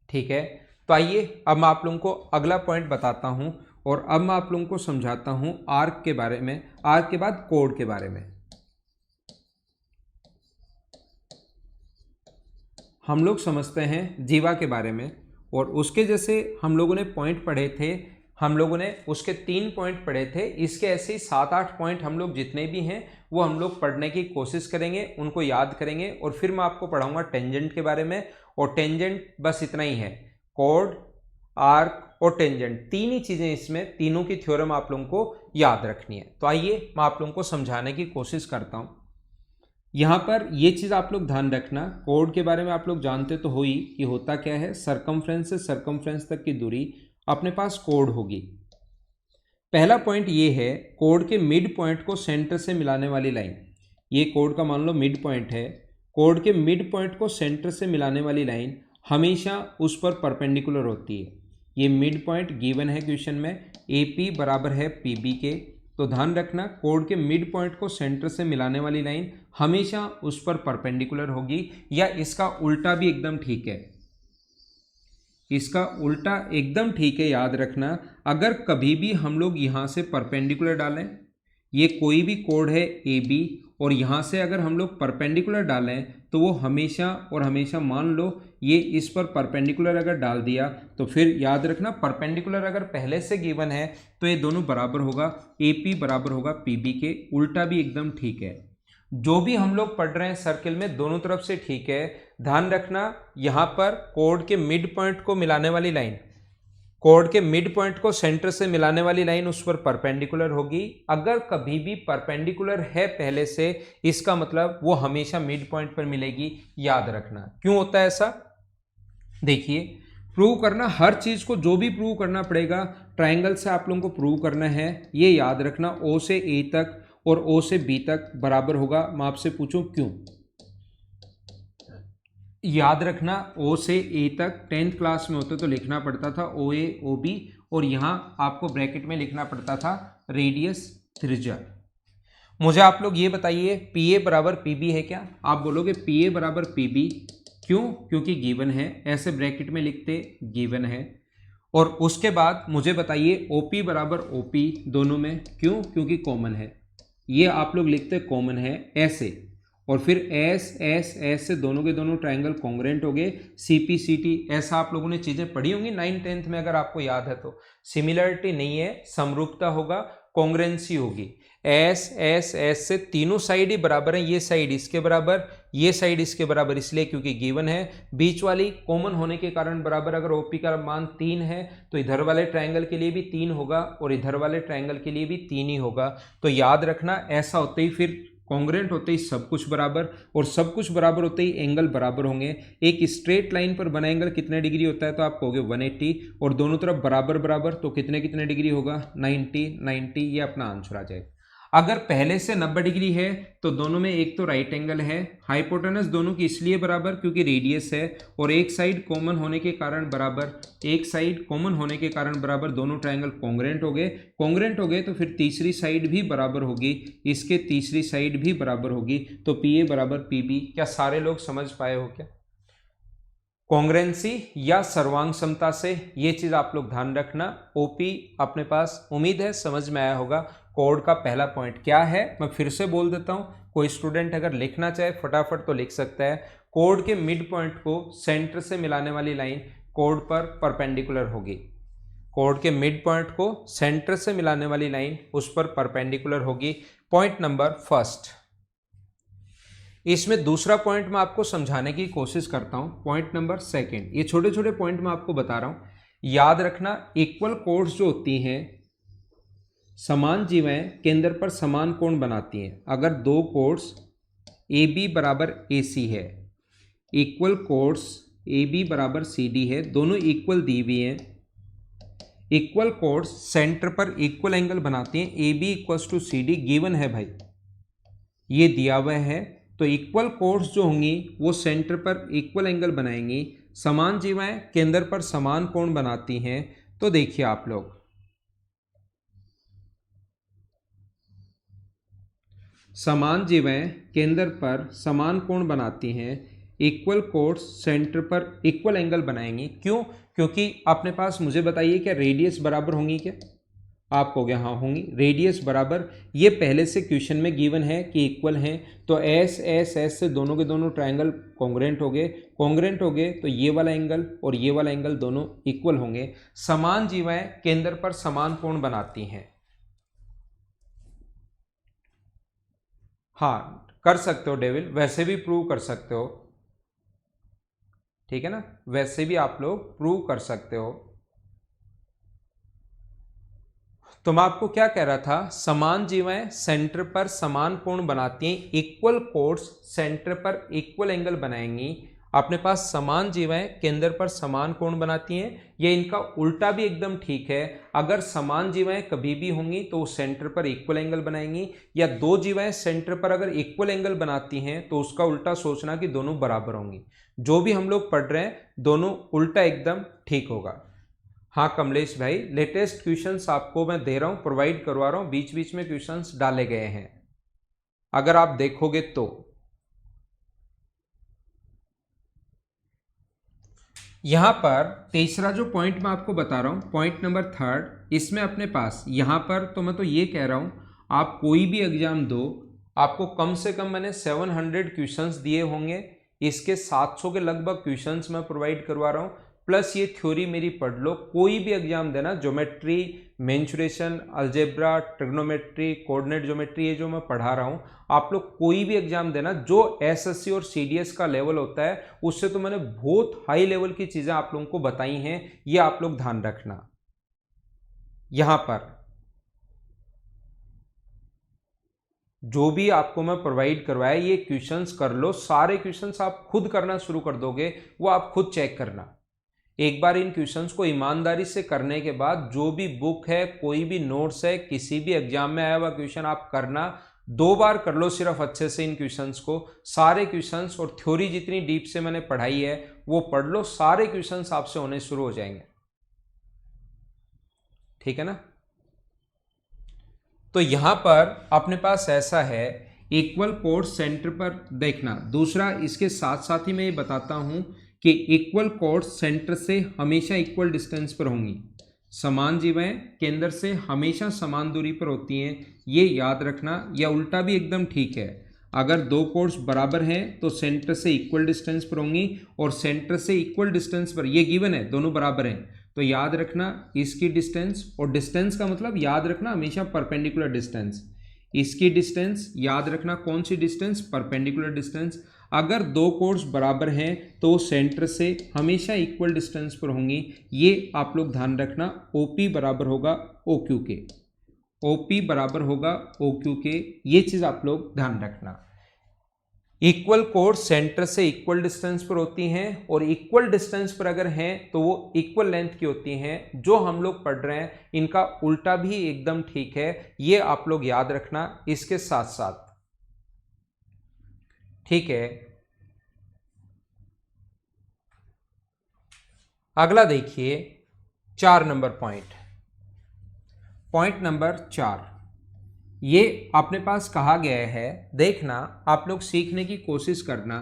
ठीक है, तो आइए अब मैं आप लोगों को अगला पॉइंट बताता हूं, और अब मैं आप लोगों को समझाता हूं आर्क के बारे में, आर्क के बाद कोड के बारे में। हम लोग समझते हैं जीवा के बारे में, और उसके जैसे हम लोगों ने पॉइंट पढ़े थे, हम लोगों ने उसके 3 पॉइंट पढ़े थे। इसके ऐसे ही 7-8 पॉइंट हम लोग जितने भी हैं वो हम लोग पढ़ने की कोशिश करेंगे, उनको याद करेंगे, और फिर मैं आपको पढ़ाऊंगा टेंजेंट के बारे में। और टेंजेंट बस इतना ही है, कोड, आर्क और टेंजेंट, 3 ही चीज़ें इसमें, तीनों की थ्योरम आप लोगों को याद रखनी है। तो आइए मैं आप लोगों को समझाने की कोशिश करता हूँ। यहाँ पर ये चीज़ आप लोग ध्यान रखना, कोड के बारे में आप लोग जानते तो हो ही कि होता क्या है, सरकमफ्रेंस से सरकमफ्रेंस तक की दूरी अपने पास कोड होगी। पहला पॉइंट ये है, कोड के मिड पॉइंट को सेंटर से मिलाने वाली लाइन, ये कोड का मान लो मिड पॉइंट है, कोड के मिड पॉइंट को सेंटर से मिलाने वाली लाइन हमेशा उस पर परपेंडिकुलर होती है। ये मिड पॉइंट गिवन है क्वेश्चन में, AP बराबर है PB के। तो ध्यान रखना, कोड के मिड पॉइंट को सेंटर से मिलाने वाली लाइन हमेशा उस पर परपेंडिकुलर होगी, या इसका उल्टा भी एकदम ठीक है। इसका उल्टा एकदम ठीक है, याद रखना। अगर कभी भी हम लोग यहाँ से परपेंडिकुलर डालें, ये कोई भी कोड है ए बी, और यहाँ से अगर हम लोग परपेंडिकुलर डालें तो वो हमेशा और हमेशा, मान लो ये इस पर परपेंडिकुलर अगर डाल दिया तो फिर याद रखना परपेंडिकुलर अगर पहले से गिवन है तो ये दोनों बराबर होगा, ए पी बराबर होगा पी बी के। उल्टा भी एकदम ठीक है। जो भी हम लोग पढ़ रहे हैं सर्किल में दोनों तरफ से ठीक है। ध्यान रखना यहाँ पर कोड के मिड पॉइंट को मिलाने वाली लाइन, कोड के मिड पॉइंट को सेंटर से मिलाने वाली लाइन उस पर परपेंडिकुलर होगी। अगर कभी भी परपेंडिकुलर है पहले से, इसका मतलब वो हमेशा मिड पॉइंट पर मिलेगी, याद रखना। क्यों होता है ऐसा, देखिए प्रूव करना, हर चीज को जो भी प्रूव करना पड़ेगा ट्रायंगल से आप लोगों को प्रूव करना है। ये याद रखना ओ से ए तक और ओ से बी तक बराबर होगा। मैं आपसे पूछूं क्यों, याद रखना ओ से ए तक 10th क्लास में होते तो लिखना पड़ता था ओ ए ओ बी, और यहाँ आपको ब्रैकेट में लिखना पड़ता था रेडियस त्रिज्या। मुझे आप लोग ये बताइए पी ए बराबर पी बी है क्या? आप बोलोगे पी ए बराबर पी बी, क्यों? क्योंकि गिवन है, ऐसे ब्रैकेट में लिखते गिवन है। और उसके बाद मुझे बताइए ओ पी बराबर ओ पी, दोनों में क्यों? क्योंकि कॉमन है, ये आप लोग लिखते कॉमन है ऐसे। और फिर एस एस एस से दोनों के दोनों ट्रायंगल कॉन्ग्रेंट हो गए, सी पी सी टी, ऐसा आप लोगों ने चीजें पढ़ी होंगी 9th 10th में अगर आपको याद है तो। सिमिलरिटी नहीं है, समरूपता होगा, कॉन्ग्रेंसी होगी। एस एस एस से तीनों साइड ही बराबर है, ये साइड इसके बराबर, ये साइड इसके बराबर, इसलिए क्योंकि गिवन है। बीच वाली कॉमन होने के कारण बराबर। अगर ओपी का मान 3 है तो इधर वाले ट्रायंगल के लिए भी 3 होगा और इधर वाले ट्रायंगल के लिए भी 3 ही होगा। तो याद रखना ऐसा होते ही फिर कॉन्ग्रेंट होते ही सब कुछ बराबर, और सब कुछ बराबर होते ही एंगल बराबर होंगे। एक स्ट्रेट लाइन पर बना एंगल कितने डिग्री होता है तो आप कहोगे 180, और दोनों तरफ बराबर बराबर तो कितने कितने डिग्री होगा 90 90, ये अपना आंसर आ जाएगा। अगर पहले से 90 डिग्री है तो दोनों में एक तो राइट एंगल है, हाइपोटेनस दोनों की इसलिए बराबर क्योंकि रेडियस है, और एक साइड कॉमन होने के कारण बराबर, एक साइड कॉमन होने के कारण बराबर, दोनों ट्रायंगल कॉन्ग्रेंट हो गए। कॉन्ग्रेंट हो गए तो फिर तीसरी साइड भी बराबर होगी, इसके तीसरी साइड भी बराबर होगी, तो पी ए बराबर पी बी। क्या सारे लोग समझ पाए हो क्या? कॉन्ग्रेंसी या सर्वांग समता से ये चीज आप लोग ध्यान रखना। ओपी अपने पास उम्मीद है समझ में आया होगा। कोड का पहला पॉइंट क्या है मैं फिर से बोल देता हूं, कोई स्टूडेंट अगर लिखना चाहे फटाफट तो लिख सकता है। कोड के मिड पॉइंट को सेंटर से मिलाने वाली लाइन कोड पर परपेंडिकुलर होगी। कोड के मिड पॉइंट को सेंटर से मिलाने वाली लाइन उस पर परपेंडिकुलर होगी। Point number first. इसमें दूसरा पॉइंट मैं आपको समझाने की कोशिश करता हूं, पॉइंट नंबर सेकंड। ये छोटे छोटे पॉइंट मैं आपको बता रहा हूं, याद रखना। इक्वल कोड्स जो होती हैं, समान जीवाएं केंद्र पर समान कोण बनाती हैं। अगर दो कोड्स ए बी बराबर ए सी है, इक्वल कोड्स ए बी बराबर सी डी है, दोनों इक्वल दी हुई हैं, इक्वल कोड्स सेंटर पर इक्वल एंगल बनाती हैं, A B equals to C D given है भाई, ये दिया हुआ है। तो इक्वल कोड्स जो होंगी वो सेंटर पर इक्वल एंगल बनाएंगी, समान जीवाएं केंद्र पर समान कोण बनाती हैं। तो देखिए आप लोग, समान जीवाएं केंद्र पर समान कोण बनाती हैं, इक्वल कोड्स सेंटर पर इक्वल एंगल बनाएंगी। क्यों? क्योंकि अपने पास, मुझे बताइए क्या रेडियस बराबर होंगी क्या? आप कहोगे हाँ होंगी, रेडियस बराबर, ये पहले से क्वेश्चन में गिवन है कि इक्वल हैं। तो एस एस एस से दोनों के दोनों ट्रायंगल कॉन्ग्रेंट हो गए, कॉन्ग्रेंट हो गए तो ये वाला एंगल और ये वाला एंगल दोनों इक्वल होंगे। समान जीवाएं केंद्र पर समान कोण बनाती हैं। हाँ कर सकते हो डेविल, वैसे भी प्रूव कर सकते हो, ठीक है ना, वैसे भी आप लोग प्रूव कर सकते हो। तो मैं आपको क्या कह रहा था, समान जीवाएं सेंटर पर समान कोण बनाती हैं, इक्वल कोड्स सेंटर पर इक्वल एंगल बनाएंगी। अपने पास समान जीवाएं केंद्र पर समान कोण बनाती हैं, ये इनका उल्टा भी एकदम ठीक है। अगर समान जीवाएं कभी भी होंगी तो सेंटर पर इक्वल एंगल बनाएंगी, या दो जीवाएं सेंटर पर अगर इक्वल एंगल बनाती हैं तो उसका उल्टा सोचना कि दोनों बराबर होंगी। जो भी हम लोग पढ़ रहे हैं दोनों उल्टा एकदम ठीक होगा। हाँ कमलेश भाई, लेटेस्ट क्वेश्चंस आपको मैं दे रहा हूं, प्रोवाइड करवा रहा हूं, बीच बीच में क्वेश्चंस डाले गए हैं, अगर आप देखोगे तो। यहाँ पर तीसरा जो पॉइंट मैं आपको बता रहा हूँ, पॉइंट नंबर 3, इसमें अपने पास यहाँ पर तो मैं तो ये कह रहा हूँ आप कोई भी एग्जाम दो, आपको कम से कम मैंने 700 क्वेश्चंस दिए होंगे, इसके 700 के लगभग क्वेश्चंस मैं प्रोवाइड करवा रहा हूँ, प्लस ये थ्योरी मेरी पढ़ लो। कोई भी एग्जाम देना, geometry, mensuration, algebra, trigonometry, coordinate geometry, ये जो मैं पढ़ा रहा हूँ, आप लोग कोई भी एग्जाम देना जो एसएससी और सीडीएस का लेवल होता है, उससे तो मैंने बहुत हाई लेवल की चीजें आप लोगों को बताई हैं, ये आप लोग ध्यान रखना। यहां पर जो भी आपको मैं प्रोवाइड करवाया, ये क्वेश्चंस कर लो, सारे क्वेश्चंस आप खुद करना शुरू कर दोगे, वो आप खुद चेक करना। एक बार इन क्वेश्चंस को ईमानदारी से करने के बाद जो भी बुक है, कोई भी नोट्स है, किसी भी एग्जाम में आया हुआ क्वेश्चन आप करना, 2 बार कर लो सिर्फ अच्छे से इन क्वेश्चंस को, सारे क्वेश्चंस और थ्योरी जितनी डीप से मैंने पढ़ाई है वो पढ़ लो, सारे क्वेश्चंस आपसे होने शुरू हो जाएंगे। ठीक है ना। तो यहां पर अपने पास ऐसा है, इक्वल कोड सेंटर पर देखना। दूसरा, इसके साथ साथ ही मैं ये बताता हूं कि इक्वल कोड सेंटर से हमेशा इक्वल डिस्टेंस पर होंगी, समान जीवाएं केंद्र से हमेशा समान दूरी पर होती हैं, ये याद रखना। या उल्टा भी एकदम ठीक है, अगर 2 कोड्स बराबर हैं तो सेंटर से इक्वल डिस्टेंस पर होंगी, और सेंटर से इक्वल डिस्टेंस पर, ये गिवन है दोनों बराबर हैं, तो याद रखना इसकी डिस्टेंस, और डिस्टेंस का मतलब याद रखना हमेशा परपेंडिकुलर डिस्टेंस, इसकी डिस्टेंस याद रखना, कौन सी डिस्टेंस, परपेंडिकुलर डिस्टेंस। अगर 2 कोड्स बराबर हैं तो सेंटर से हमेशा इक्वल डिस्टेंस पर होंगी, ये आप लोग ध्यान रखना। OP बराबर होगा OQ के, OP बराबर होगा OQ के, ये चीज आप लोग ध्यान रखना। इक्वल कोड सेंटर से इक्वल डिस्टेंस पर होती हैं, और इक्वल डिस्टेंस पर अगर हैं तो वो इक्वल लेंथ की होती हैं। जो हम लोग पढ़ रहे हैं इनका उल्टा भी एकदम ठीक है, ये आप लोग याद रखना इसके साथ साथ। ठीक है, अगला देखिए 4 नंबर पॉइंट, पॉइंट नंबर 4, ये अपने पास कहा गया है, देखना आप लोग सीखने की कोशिश करना।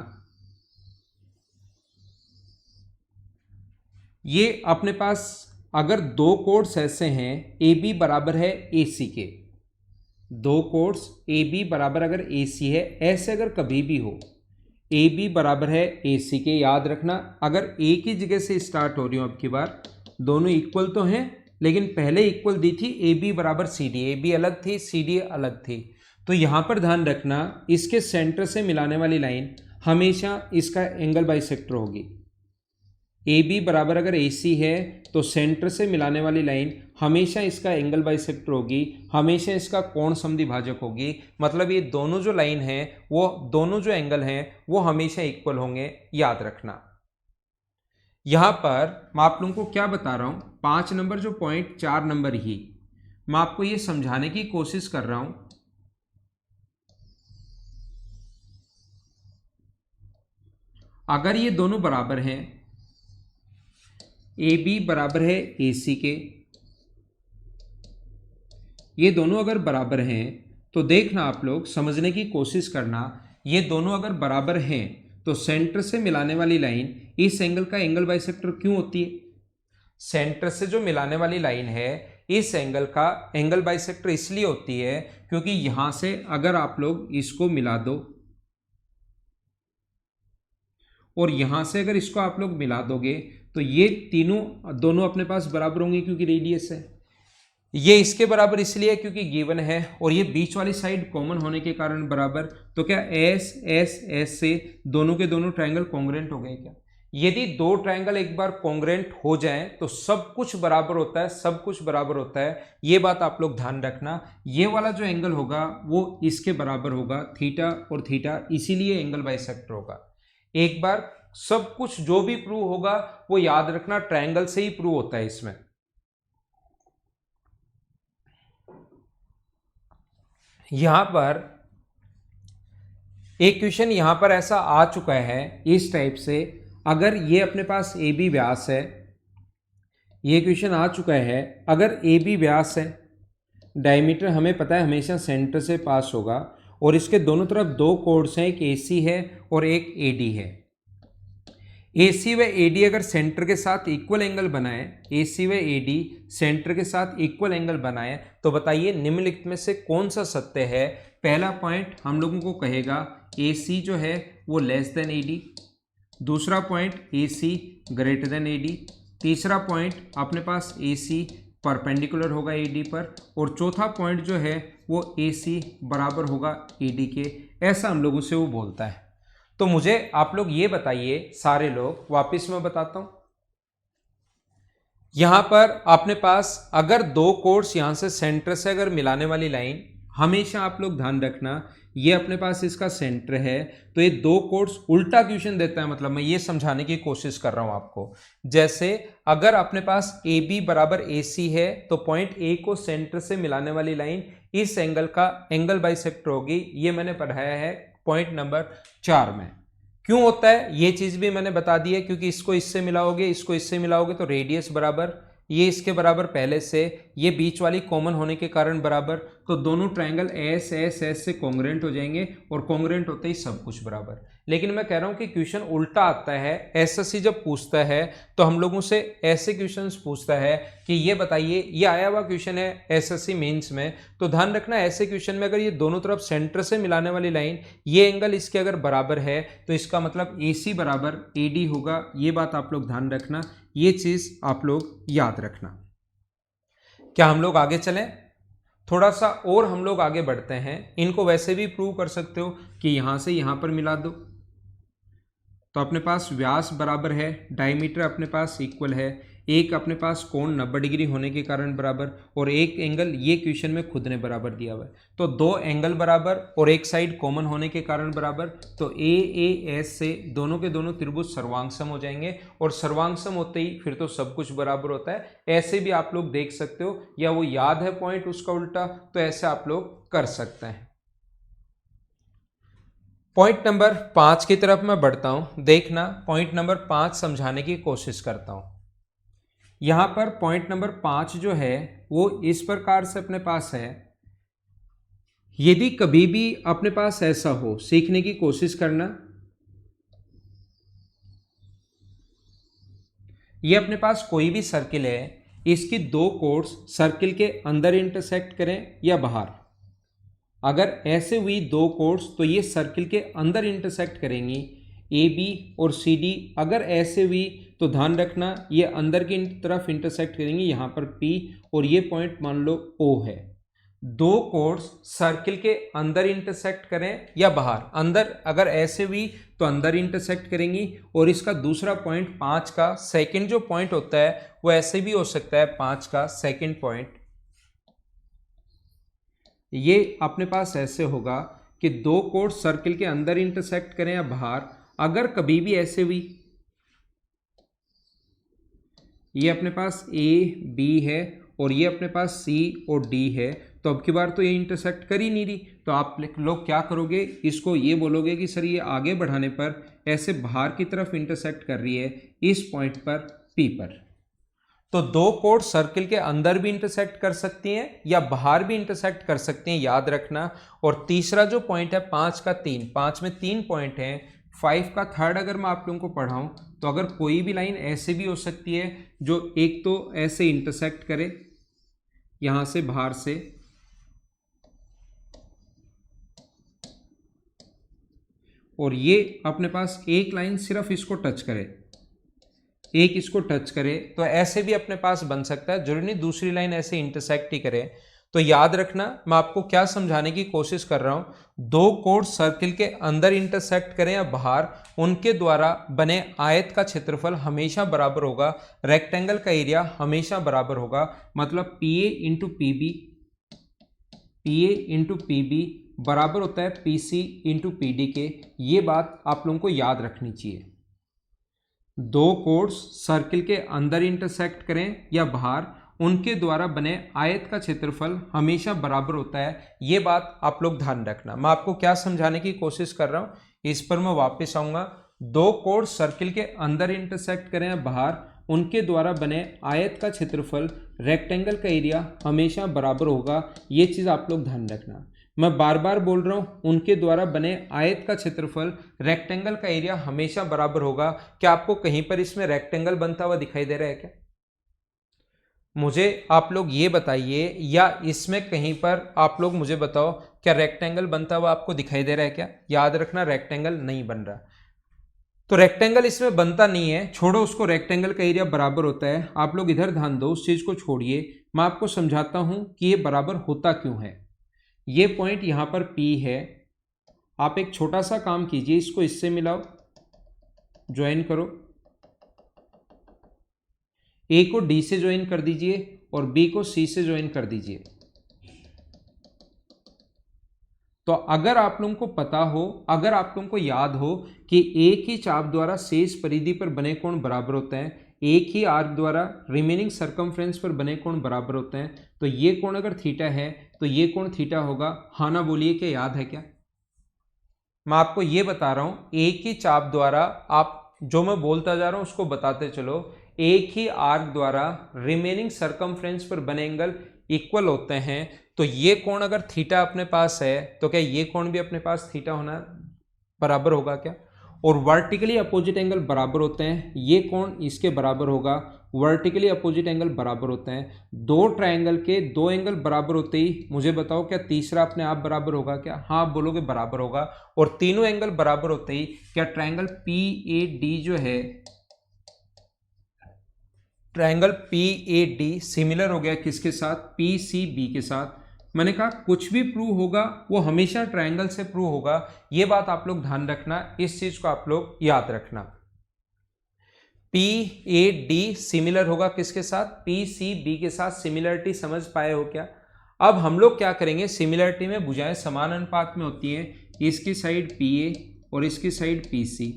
ये अपने पास अगर 2 कोड्स ऐसे हैं, AB बराबर है AC के, 2 कोड्स AB बराबर अगर AC है, ऐसे अगर कभी भी हो AB बराबर है AC के, याद रखना अगर एक ही जगह से स्टार्ट हो रही हो, अब की बार दोनों इक्वल तो हैं, लेकिन पहले इक्वल दी थी AB बराबर CD, AB अलग थी CD अलग थी, तो यहां पर ध्यान रखना इसके सेंटर से मिलाने वाली लाइन हमेशा इसका एंगल बाइसेक्टर होगी। AB बराबर अगर AC है तो सेंटर से मिलाने वाली लाइन हमेशा इसका एंगल बाइसेक्टर होगी, हमेशा इसका कोण समद्विभाजक होगी। मतलब ये दोनों जो लाइन है, वो दोनों जो एंगल हैं वो हमेशा इक्वल होंगे, याद रखना। यहां पर मैं आप लोगों को क्या बता रहा हूं, 5 नंबर जो पॉइंट 4 नंबर ही मैं आपको ये समझाने की कोशिश कर रहा हूं। अगर ये दोनों बराबर हैं, AB बराबर है AC के, ये दोनों अगर बराबर हैं तो देखना आप लोग समझने की कोशिश करना, ये दोनों अगर बराबर हैं तो सेंटर से मिलाने वाली लाइन इस एंगल का एंगल बाइसेक्टर क्यों होती है? सेंटर से जो मिलाने वाली लाइन है इस एंगल का एंगल बाइसेक्टर इसलिए होती है क्योंकि यहां से अगर आप लोग इसको मिला दो और यहां से अगर इसको आप लोग मिला दोगे तो ये दोनों अपने पास बराबर होंगे, क्योंकि रेडियस है। ये इसके बराबर इसलिए क्योंकि गिवन है, और ये बीच वाली साइड कॉमन होने के कारण बराबर। तो क्या एस एस एस से दोनों के दोनों ट्रायंगल कॉन्ग्रुएंट हो गए क्या? यदि 2 ट्रायंगल एक बार कॉन्ग्रुएंट हो जाएं तो सब कुछ बराबर होता है, सब कुछ बराबर होता है, ये बात आप लोग ध्यान रखना। ये वाला जो एंगल होगा वो इसके बराबर होगा, थीटा और थीटा, इसीलिए एंगल बाइसेक्टर होगा। एक बार सब कुछ जो भी प्रूव होगा वो याद रखना ट्रायंगल से ही प्रूव होता है। इसमें यहां पर एक क्वेश्चन यहां पर ऐसा आ चुका है इस टाइप से, अगर ये अपने पास AB व्यास है, ये क्वेश्चन आ चुका है, अगर AB व्यास है, डायमीटर हमें पता है हमेशा सेंटर से पास होगा, और इसके दोनों तरफ 2 कोड्स हैं, एक AC है और एक AD है। AC व AD अगर सेंटर के साथ इक्वल एंगल बनाए, AC व AD सेंटर के साथ इक्वल एंगल बनाए, तो बताइए निम्नलिखित में से कौन सा सत्य है। पहला पॉइंट हम लोगों को कहेगा AC जो है वो लेस देन AD, दूसरा point AC greater than AD, तीसरा पॉइंट अपने पास AC परपेंडिकुलर होगा AD पर, और चौथा पॉइंट जो है वो AC बराबर होगा AD के। ऐसा हम लोगों से वो बोलता है। तो मुझे आप लोग ये बताइए, सारे लोग, वापस मैं बताता हूं। यहां पर अपने पास अगर दो कोर्स यहां से सेंटर से अगर मिलाने वाली लाइन, हमेशा आप लोग ध्यान रखना ये अपने पास इसका सेंटर है, तो ये दो कोर्स उल्टा क्वेश्चन देता है। मतलब मैं ये समझाने की कोशिश कर रहा हूं आपको। जैसे अगर अपने पास AB बराबर AC है, तो पॉइंट A को सेंटर से मिलाने वाली लाइन इस एंगल का एंगल बाइसेक्टर होगी। ये मैंने पढ़ाया है पॉइंट नंबर 4 में। क्यों होता है ये चीज भी मैंने बता दी है, क्योंकि इसको इससे मिलाओगे, इसको इससे मिलाओगे तो रेडियस बराबर, ये इसके बराबर पहले से, ये बीच वाली कॉमन होने के कारण बराबर, तो दोनों ट्रायंगल एस एस एस से कॉन्ग्रुएंट हो जाएंगे, और कॉन्ग्रुएंट होते ही सब कुछ बराबर। लेकिन मैं कह रहा हूं कि क्वेश्चन उल्टा आता है। एसएससी जब पूछता है तो हम लोगों से ऐसे क्वेश्चंस पूछता है कि ये बताइए, ये आया हुआ क्वेश्चन है एसएससी मेंस में, तो ध्यान रखना ऐसे क्वेश्चन में अगर ये दोनों तरफ सेंटर से मिलाने वाली लाइन, ये एंगल इसके अगर बराबर है, तो इसका मतलब AC बराबर AD होगा। ये बात आप लोग ध्यान रखना, ये चीज आप लोग याद रखना। क्या हम लोग आगे चलें? थोड़ा सा और हम लोग आगे बढ़ते हैं। इनको वैसे भी प्रूव कर सकते हो कि यहां से यहां पर मिला दो, तो अपने पास व्यास बराबर है, डायमीटर अपने पास इक्वल है, एक अपने पास कोण 90 डिग्री होने के कारण बराबर, और एक एंगल ये क्वेश्चन में खुद ने बराबर दिया हुआ है, तो दो एंगल बराबर और एक साइड कॉमन होने के कारण बराबर, तो AAS से दोनों के दोनों त्रिभुज सर्वांगसम हो जाएंगे, और सर्वांगसम होते ही फिर तो सब कुछ बराबर होता है। ऐसे भी आप लोग देख सकते हो, या वो याद है पॉइंट उसका उल्टा, तो ऐसे आप लोग कर सकते हैं। पॉइंट नंबर 5 की तरफ मैं बढ़ता हूं। देखना, पॉइंट नंबर 5 समझाने की कोशिश करता हूं। यहां पर पॉइंट नंबर 5 जो है वो इस प्रकार से अपने पास है। यदि कभी भी अपने पास ऐसा हो, सीखने की कोशिश करना, ये अपने पास कोई भी सर्किल है, इसकी दो कोर्स सर्किल के अंदर इंटरसेक्ट करें या बाहर। अगर ऐसे हुई दो कोर्स तो ये सर्किल के अंदर इंटरसेक्ट करेंगी, AB और CD। अगर ऐसे हुई तो ध्यान रखना ये अंदर की तरफ इंटरसेक्ट करेंगी, यहाँ पर P, और ये पॉइंट मान लो O है। दो कोर्स सर्किल के अंदर इंटरसेक्ट करें या बाहर, अंदर अगर ऐसे हुई तो अंदर इंटरसेक्ट करेंगी, और इसका दूसरा पॉइंट 5 का सेकंड जो पॉइंट होता है वो ऐसे भी हो सकता है, 5 का सेकंड पॉइंट ये अपने पास ऐसे होगा कि दो कोर्स सर्किल के अंदर इंटरसेक्ट करें या बाहर। अगर कभी भी ऐसे हुई, ये अपने पास AB है और ये अपने पास C और D है, तो अब की बार तो ये इंटरसेक्ट कर ही नहीं रही, तो आप लोग क्या करोगे, इसको ये बोलोगे कि सर ये आगे बढ़ाने पर ऐसे बाहर की तरफ इंटरसेक्ट कर रही है इस पॉइंट पर P पर। तो दो कोड सर्किल के अंदर भी इंटरसेक्ट कर सकती हैं या बाहर भी इंटरसेक्ट कर सकती हैं, याद रखना। और तीसरा जो पॉइंट है 5 का 3, 5 में 3 पॉइंट हैं, 5 का थर्ड अगर मैं आप लोगों को पढ़ाऊं तो अगर कोई भी लाइन ऐसे भी हो सकती है जो एक तो ऐसे इंटरसेक्ट करे यहां से बाहर से, और ये अपने पास एक लाइन सिर्फ इसको टच करे, एक इसको टच करे, तो ऐसे भी अपने पास बन सकता है, जरूरी नहीं दूसरी लाइन ऐसे इंटरसेक्ट ही करे। तो याद रखना मैं आपको क्या समझाने की कोशिश कर रहा हूं, दो कोड सर्किल के अंदर इंटरसेक्ट करें या बाहर, उनके द्वारा बने आयत का क्षेत्रफल हमेशा बराबर होगा, रेक्टेंगल का एरिया हमेशा बराबर होगा। मतलब PA इंटू PB बराबर होता है PC इंटू PD के। ये बात आप लोगों को याद रखनी चाहिए। दो कोड्स सर्किल के अंदर इंटरसेक्ट करें या बाहर, उनके द्वारा बने आयत का क्षेत्रफल हमेशा बराबर होता है। ये बात आप लोग ध्यान रखना। मैं आपको क्या समझाने की कोशिश कर रहा हूं इस पर मैं वापस आऊंगा। दो कोड्स सर्किल के अंदर इंटरसेक्ट करें या बाहर, उनके द्वारा बने आयत का क्षेत्रफल रेक्टेंगल का एरिया हमेशा बराबर होगा। ये चीज आप लोग ध्यान रखना। मैं बार बार बोल रहा हूं, उनके द्वारा बने आयत का क्षेत्रफल रेक्टेंगल का एरिया हमेशा बराबर होगा। क्या आपको कहीं पर इसमें रेक्टेंगल बनता हुआ दिखाई दे रहा है क्या? मुझे आप लोग ये बताइए, या इसमें कहीं पर आप लोग मुझे बताओ, क्या रेक्टेंगल बनता हुआ आपको दिखाई दे रहा है क्या? याद रखना, रेक्टेंगल नहीं बन रहा। तो रेक्टेंगल इसमें बनता नहीं है, छोड़ो उसको, रेक्टेंगल का एरिया बराबर होता है। आप लोग इधर ध्यान दो, उस चीज को छोड़िए, मैं आपको समझाता हूं कि ये बराबर होता क्यों है। ये पॉइंट यहां पर P है, आप एक छोटा सा काम कीजिए, इसको इससे मिलाओ, ज्वाइन करो, A को D से ज्वाइन कर दीजिए और B को C से ज्वाइन कर दीजिए। तो अगर आप लोगों को पता हो, अगर आप लोगों को याद हो कि एक ही चाप द्वारा शेष परिधि पर बने कोण बराबर होते हैं, एक ही आर्क द्वारा रिमेनिंग सर्कमफ्रेंस पर बने कोण बराबर होते हैं, तो ये कोण अगर थीटा है तो ये कोण थीटा होगा। हाँ ना बोलिए, क्या याद है क्या? मैं आपको ये बता रहा हूं, एक ही चाप द्वारा, आप जो मैं बोलता जा रहा हूं उसको बताते चलो, एक ही आर्क द्वारा रिमेनिंग सर्कमफ्रेंस पर बने एंगल इक्वल होते हैं। तो ये कोण अगर थीटा अपने पास है तो क्या ये कोण भी अपने पास थीटा होना बराबर होगा क्या? और वर्टिकली अपोजिट एंगल बराबर होते हैं, ये कोण इसके बराबर होगा, वर्टिकली अपोजिट एंगल बराबर होते हैं। दो ट्रायंगल के दो एंगल बराबर होते ही मुझे बताओ, क्या तीसरा अपने आप बराबर होगा क्या? हाँ, आप बोलोगे बराबर होगा। और तीनों एंगल बराबर होते ही क्या ट्रायंगल PAD जो है, ट्रायंगल PAD सिमिलर हो गया किसके साथ? PCB के साथ। मैंने कहा कुछ भी प्रूव होगा वो हमेशा ट्रायंगल से प्रूव होगा, ये बात आप लोग ध्यान रखना, इस चीज को आप लोग याद रखना। PAD सिमिलर होगा किसके साथ? PCB के साथ। सिमिलरिटी समझ पाए हो क्या? अब हम लोग क्या करेंगे, सिमिलरिटी में भुजाएं समान अनुपात में होती हैं, इसकी साइड PA और इसकी साइड PC,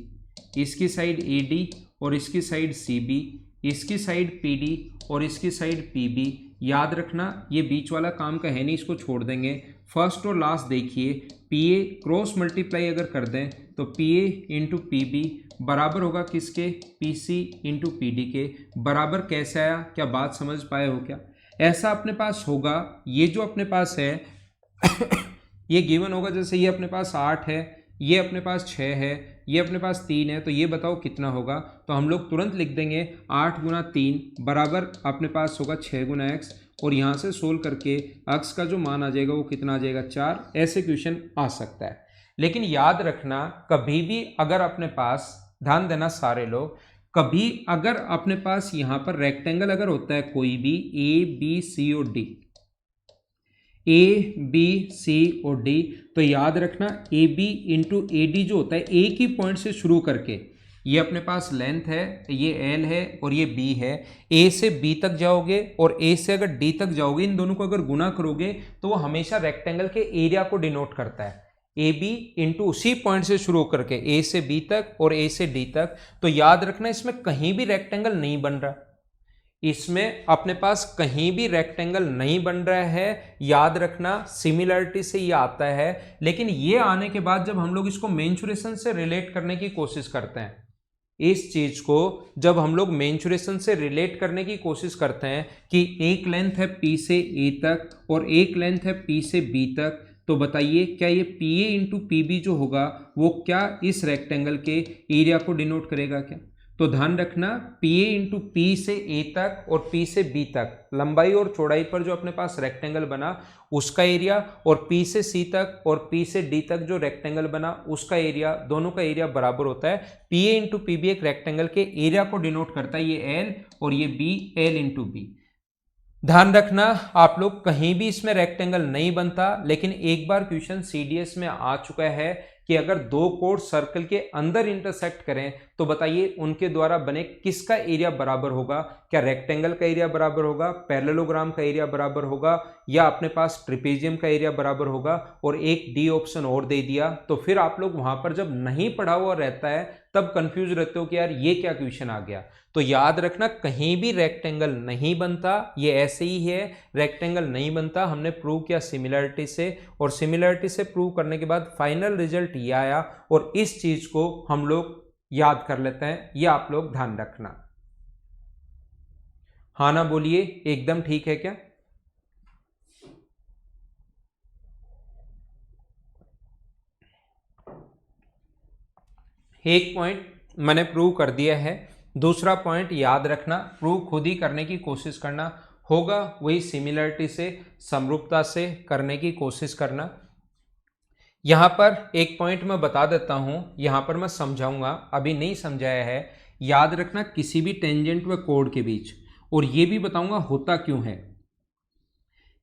इसकी साइड AD और इसकी साइड CB, इसकी साइड PD और इसकी साइड PB। याद रखना, ये बीच वाला काम का है नहीं, इसको छोड़ देंगे। फर्स्ट और लास्ट देखिए, PA क्रॉस मल्टीप्लाई अगर कर दें तो PA इंटू PB बराबर होगा किसके? PC इंटू PD के। बराबर कैसे आया, क्या बात समझ पाए हो क्या? ऐसा अपने पास होगा, ये जो अपने पास है ये गिवन होगा, जैसे ये अपने पास 8 है, ये अपने पास 6 है, ये अपने पास 3 है, तो ये बताओ कितना होगा? तो हम लोग तुरंत लिख देंगे 8 गुना 3 बराबर अपने पास होगा 6 गुना x, और यहाँ से सोल्व करके x का जो मान आ जाएगा वो कितना आ जाएगा? 4। ऐसे क्वेश्चन आ सकता है। लेकिन याद रखना, कभी भी अगर अपने पास, ध्यान देना सारे लोग, कभी अगर अपने पास यहाँ पर रेक्टेंगल अगर होता है कोई भी, A B C और D, A B C और D, तो याद रखना AB इंटू AD जो होता है, एक ही पॉइंट से शुरू करके, ये अपने पास लेंथ है, ये L है और ये B है, A से B तक जाओगे और A से अगर D तक जाओगे, इन दोनों को अगर गुना करोगे तो वो हमेशा रेक्टेंगल के एरिया को डिनोट करता है। AB इंटू उसी पॉइंट से शुरू करके A से B तक और A से D तक। तो याद रखना, इसमें कहीं भी रेक्टेंगल नहीं बन रहा, इसमें अपने पास कहीं भी रेक्टेंगल नहीं बन रहा है। याद रखना, सिमिलरिटी से ये आता है, लेकिन ये आने के बाद जब हम लोग इसको मेंसुरेशन से रिलेट करने की कोशिश करते हैं, इस चीज को जब हम लोग मेंसुरेशन से रिलेट करने की कोशिश करते हैं कि एक लेंथ है P से A तक और एक लेंथ है P से B तक, तो बताइए क्या ये PA इंटू PB जो होगा वो क्या इस रेक्टेंगल के एरिया को डिनोट करेगा क्या? तो ध्यान रखना, PA इंटू P से A तक और P से B तक लंबाई और चौड़ाई पर जो अपने पास रेक्टेंगल बना उसका एरिया, और P से C तक और P से D तक जो रेक्टेंगल बना उसका एरिया, दोनों का एरिया बराबर होता है। PA इंटू PB एक रेक्टेंगल के एरिया को डिनोट करता है, ये L और ये B, L इंटू B। ध्यान रखना आप लोग, कहीं भी इसमें रेक्टेंगल नहीं बनता, लेकिन एक बार क्वेश्चन CDS में आ चुका है कि अगर दो कोण सर्कल के अंदर इंटरसेक्ट करें तो बताइए उनके द्वारा बने किसका एरिया बराबर होगा? क्या रेक्टेंगल का एरिया बराबर होगा, पैरेललोग्राम का एरिया बराबर होगा, या अपने पास ट्रिपेजियम का एरिया बराबर होगा? और एक डी ऑप्शन और दे दिया, तो फिर आप लोग वहां पर जब नहीं पढ़ा हुआ रहता है तब कंफ्यूज रहते हो कि यार ये क्या क्वेश्चन आ गया। तो याद रखना, कहीं भी रेक्टेंगल नहीं बनता, ये ऐसे ही है, रेक्टेंगल नहीं बनता। हमने प्रूव किया सिमिलरिटी से, और सिमिलरिटी से प्रूव करने के बाद फाइनल रिजल्ट ये आया, और इस चीज को हम लोग याद कर लेते हैं, ये आप लोग ध्यान रखना। हाँ ना बोलिए, एकदम ठीक है क्या? एक पॉइंट मैंने प्रूव कर दिया है, दूसरा पॉइंट याद रखना, प्रूव खुद ही करने की कोशिश करना होगा, वही सिमिलरिटी से, समरूपता से करने की कोशिश करना। यहाँ पर एक पॉइंट मैं बता देता हूँ, यहाँ पर मैं समझाऊंगा, अभी नहीं समझाया है। याद रखना किसी भी टेंजेंट व कोड के बीच, और ये भी बताऊंगा होता क्यों है,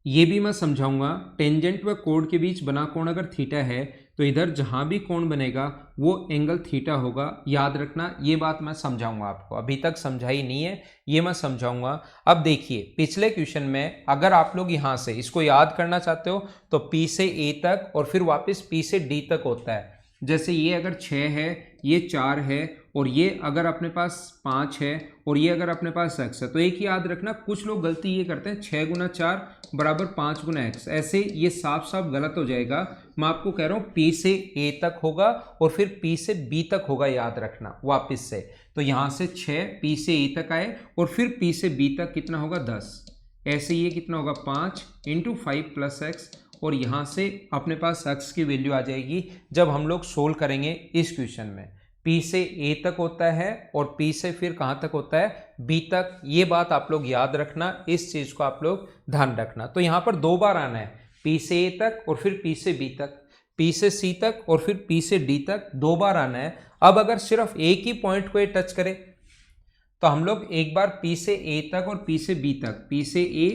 ये भी मैं समझाऊंगा। टेंजेंट व कोड के बीच बना कोण अगर थीटा है तो इधर जहां भी कोण बनेगा वो एंगल थीटा होगा। याद रखना, ये बात मैं समझाऊंगा आपको, अभी तक समझाई नहीं है, ये मैं समझाऊंगा। अब देखिए पिछले क्वेश्चन में अगर आप लोग यहां से इसको याद करना चाहते हो तो P से A तक और फिर वापस P से D तक होता है। जैसे ये अगर 6 है, ये 4 है, और ये अगर अपने पास 5 है, और ये अगर अपने पास x है, तो एक ही याद रखना, कुछ लोग गलती ये करते हैं 6 गुना 4 बराबर 5 गुना x, ऐसे ये साफ साफ गलत हो जाएगा। मैं आपको कह रहा हूँ P से A तक होगा और फिर P से B तक होगा, याद रखना वापस से। तो यहाँ से 6 P से A तक आए और फिर P से B तक कितना होगा 10, ऐसे ये कितना होगा 5 × 5 + x, और यहाँ से अपने पास x की वैल्यू आ जाएगी जब हम लोग सोल्व करेंगे इस क्वेश्चन में। P से A तक होता है और P से फिर कहाँ तक होता है, B तक। ये बात आप लोग याद रखना, इस चीज़ को आप लोग ध्यान रखना। तो यहाँ पर 2 बार आना है, P से A तक और फिर P से B तक, P से C तक और फिर P से D तक, 2 बार आना है। अब अगर सिर्फ एक ही पॉइंट को ये टच करे तो हम लोग एक बार P से A तक और P से B तक, P से A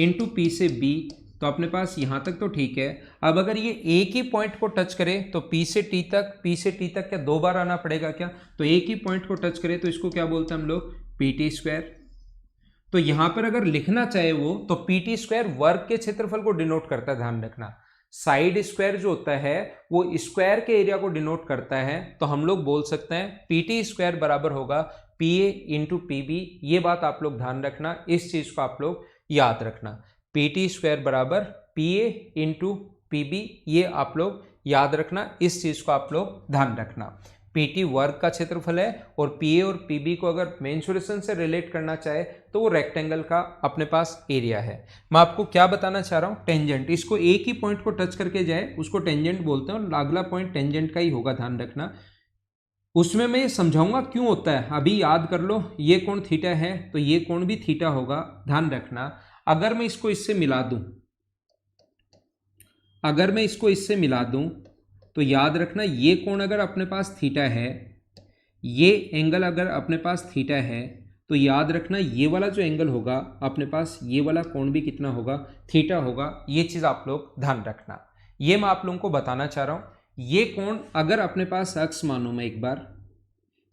× P से B, तो अपने पास यहाँ तक तो ठीक है। अब अगर ये एक ही पॉइंट को टच करे तो P से T तक, P से T तक क्या 2 बार आना पड़ेगा क्या? तो एक ही पॉइंट को टच करे तो इसको क्या बोलते हैं हम लोग, PT²। तो यहाँ पर अगर लिखना चाहे वो तो PT² वर्ग के क्षेत्रफल को डिनोट करता है, ध्यान रखना। साइड स्क्वायर जो होता है वो स्क्वायर के एरिया को डिनोट करता है, तो हम लोग बोल सकते हैं PT² बराबर होगा PA × PB। ये बात आप लोग ध्यान रखना, इस चीज को आप लोग याद रखना, PT² बराबर PA × PB, ये आप लोग याद रखना, इस चीज को आप लोग ध्यान रखना। PT वर्ग का क्षेत्रफल है और PA और PB को अगर मेंसुरेशन से रिलेट करना चाहे तो वो रेक्टेंगल का अपने पास एरिया है। मैं आपको क्या बताना चाह रहा हूँ, टेंजेंट, इसको एक ही पॉइंट को टच करके जाए उसको टेंजेंट बोलते हैं, और अगला पॉइंट टेंजेंट का ही होगा, ध्यान रखना। उसमें मैं ये समझाऊंगा क्यों होता है, अभी याद कर लो। ये कोण थीटा है तो ये कोण भी थीटा होगा, ध्यान रखना। अगर मैं इसको इससे मिला दूं, अगर मैं इसको इससे मिला दूं तो याद रखना, ये कोण अगर अपने पास थीटा है, ये एंगल अगर अपने पास थीटा है, तो याद रखना ये वाला जो एंगल होगा अपने पास, ये वाला कोण भी कितना होगा, थीटा होगा। ये चीज़ आप लोग ध्यान रखना, ये मैं आप लोगों को बताना चाह रहा हूँ। ये कोण अगर अपने पास अक्स मानूं, मैं एक बार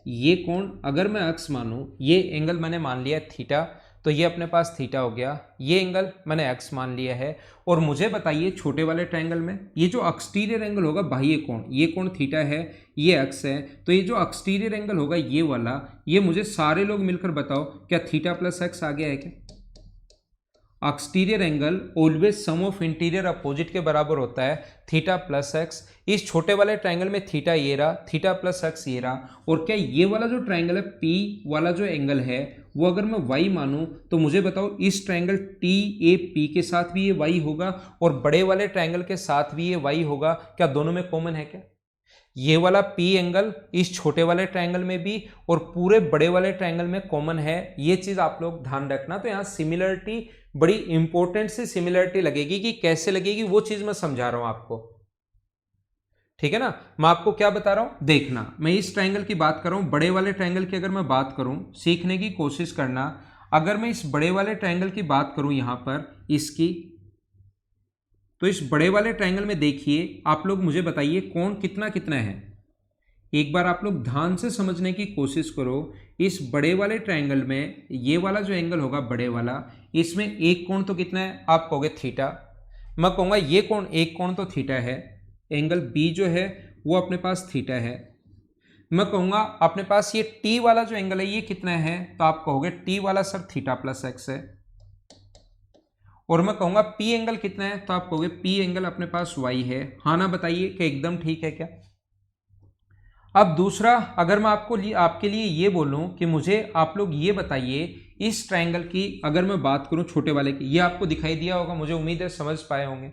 ये कोण अगर मैं अक्स मानूं, ये एंगल मैंने मान लिया थीटा, तो ये अपने पास थीटा हो गया, ये एंगल मैंने एक्स मान लिया है। और मुझे बताइए छोटे वाले ट्रायंगल में ये जो एक्सटीरियर एंगल होगा बाह्य कोण, ये कोण थीटा है, ये एक्स है, तो ये जो एक्सटीरियर एंगल होगा ये वाला, ये मुझे सारे लोग मिलकर बताओ क्या थीटा प्लस एक्स आ गया है क्या? Exterior angle always sum of interior opposite के बराबर होता है, थीटा प्लस एक्स। इस छोटे वाले ट्रायंगल में थीटा ये रहा, थीटा प्लस एक्स ये रहा, और क्या ये वाला जो ट्रायंगल है पी वाला जो एंगल है वो अगर मैं y मानूं तो मुझे बताओ इस ट्रायंगल TAP के साथ भी ये y होगा और बड़े वाले ट्रायंगल के साथ भी ये y होगा, क्या दोनों में कॉमन है क्या? ये वाला P एंगल इस छोटे वाले ट्रायंगल में भी और पूरे बड़े वाले ट्रायंगल में कॉमन है, ये चीज आप लोग ध्यान रखना। तो यहाँ सिमिलरिटी बड़ी इंपॉर्टेंट सी सिमिलरिटी लगेगी, कि कैसे लगेगी वो चीज मैं समझा रहा हूं आपको, ठीक है ना। मैं आपको क्या बता रहा हूं, देखना, मैं इस ट्रायंगल की बात कर रहा हूं, बड़े वाले ट्रायंगल की अगर मैं बात करूं, सीखने की कोशिश करना। अगर मैं इस बड़े वाले ट्रायंगल की बात करूं यहां पर इसकी, तो इस बड़े वाले ट्रायंगल में देखिए आप लोग मुझे बताइए कोण कितना कितना है। एक बार आप लोग ध्यान से समझने की कोशिश करो। इस बड़े वाले ट्रायंगल में ये वाला जो एंगल होगा बड़े वाला, इसमें एक कोण तो कितना है, आप कहोगे थीटा। मैं कहूँगा ये कोण, एक कोण तो थीटा है, एंगल बी जो है वो अपने पास थीटा है। मैं कहूँगा अपने पास ये टी वाला जो एंगल है ये कितना है, तो आप कहोगे टी वाला सर थीटा प्लस एक्स है। और मैं कहूँगा पी एंगल कितना है, तो आप कहोगे पी एंगल अपने पास वाई है। हाँ ना बताइए कि एकदम ठीक है क्या? अब दूसरा, अगर मैं आपके लिए ये बोलूं कि मुझे आप लोग ये बताइए इस ट्रायंगल की अगर मैं बात करूं छोटे वाले की, ये आपको दिखाई दिया होगा, मुझे उम्मीद है समझ पाए होंगे।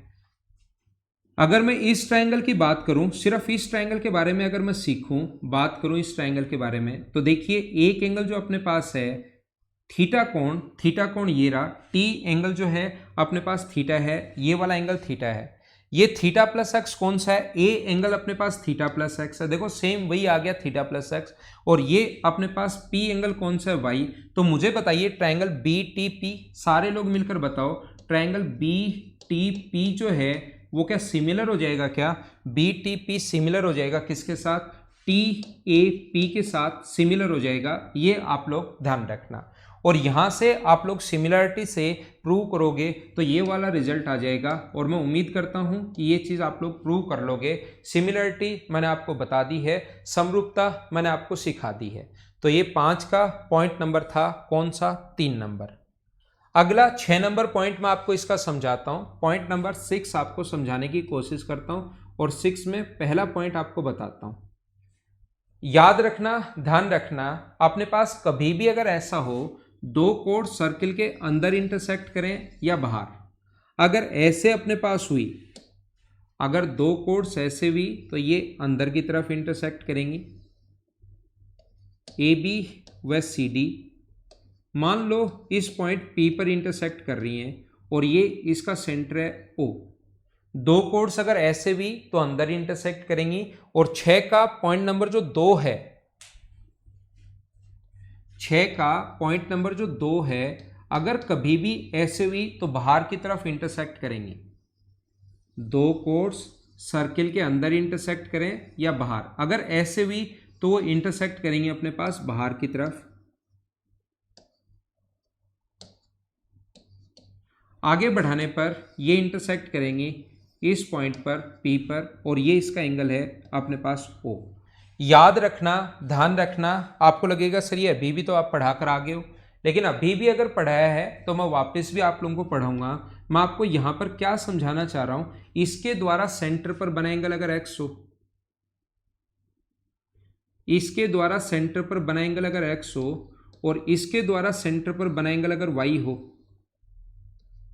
अगर मैं इस ट्रायंगल की बात करूं, सिर्फ इस ट्रायंगल के बारे में अगर मैं सीखूं, बात करूं इस ट्रायंगल के बारे में, तो देखिए एक एंगल जो अपने पास है थीटा कोण ये रहा, टी एंगल जो है अपने पास थीटा है, ये वाला एंगल थीटा है, ये थीटा प्लस एक्स कौन सा है, ए एंगल अपने पास थीटा प्लस एक्स है, देखो सेम वही आ गया थीटा प्लस एक्स, और ये अपने पास पी एंगल कौन सा है, वाई। तो मुझे बताइए ट्रायंगल बी टी पी, सारे लोग मिलकर बताओ, ट्रायंगल बी टी पी जो है वो क्या सिमिलर हो जाएगा, क्या बी टी पी सिमिलर हो जाएगा किसके साथ, टी ए पी के साथ सिमिलर हो जाएगा, ये आप लोग ध्यान रखना। और यहां से आप लोग सिमिलरिटी से प्रूव करोगे तो ये वाला रिजल्ट आ जाएगा, और मैं उम्मीद करता हूं कि ये चीज आप लोग प्रूव कर लोगे। सिमिलरिटी मैंने आपको बता दी है, समरूपता मैंने आपको सिखा दी है। तो ये 5 का पॉइंट नंबर था, कौन सा, 3 नंबर। अगला 6 नंबर पॉइंट मैं आपको इसका समझाता हूं, पॉइंट नंबर 6 आपको समझाने की कोशिश करता हूं, और 6 में पहला पॉइंट आपको बताता हूं। याद रखना, ध्यान रखना, अपने पास कभी भी अगर ऐसा हो दो कोण सर्किल के अंदर इंटरसेक्ट करें या बाहर, अगर ऐसे अपने पास हुई, अगर दो कोण ऐसे हुई तो ये अंदर की तरफ इंटरसेक्ट करेंगी, ए बी व सी डी मान लो इस पॉइंट पी पर इंटरसेक्ट कर रही हैं, और ये इसका सेंटर है ओ। दो कोर्स अगर ऐसे भी तो अंदर इंटरसेक्ट करेंगी, और 6 का पॉइंट नंबर जो 2 है, 6 का पॉइंट नंबर जो 2 है, अगर कभी भी ऐसे हुई तो बाहर की तरफ इंटरसेक्ट करेंगे। दो कोर्स सर्किल के अंदर इंटरसेक्ट करें या बाहर, अगर ऐसे हुई तो वो इंटरसेक्ट करेंगे अपने पास बाहर की तरफ। आगे बढ़ाने पर ये इंटरसेक्ट करेंगे इस पॉइंट पर P पर, और ये इसका एंगल है अपने पास O। याद रखना, ध्यान रखना, आपको लगेगा सर ये अभी भी तो आप पढ़ा कर आ गए हो, लेकिन अभी भी अगर पढ़ाया है तो मैं वापस भी आप लोगों को पढ़ाऊंगा। मैं आपको यहां पर क्या समझाना चाह रहा हूं, इसके द्वारा सेंटर पर बना एंगल अगर x हो, इसके द्वारा सेंटर पर बना एंगल अगर x हो, और इसके द्वारा सेंटर पर बना एंगल अगर y हो,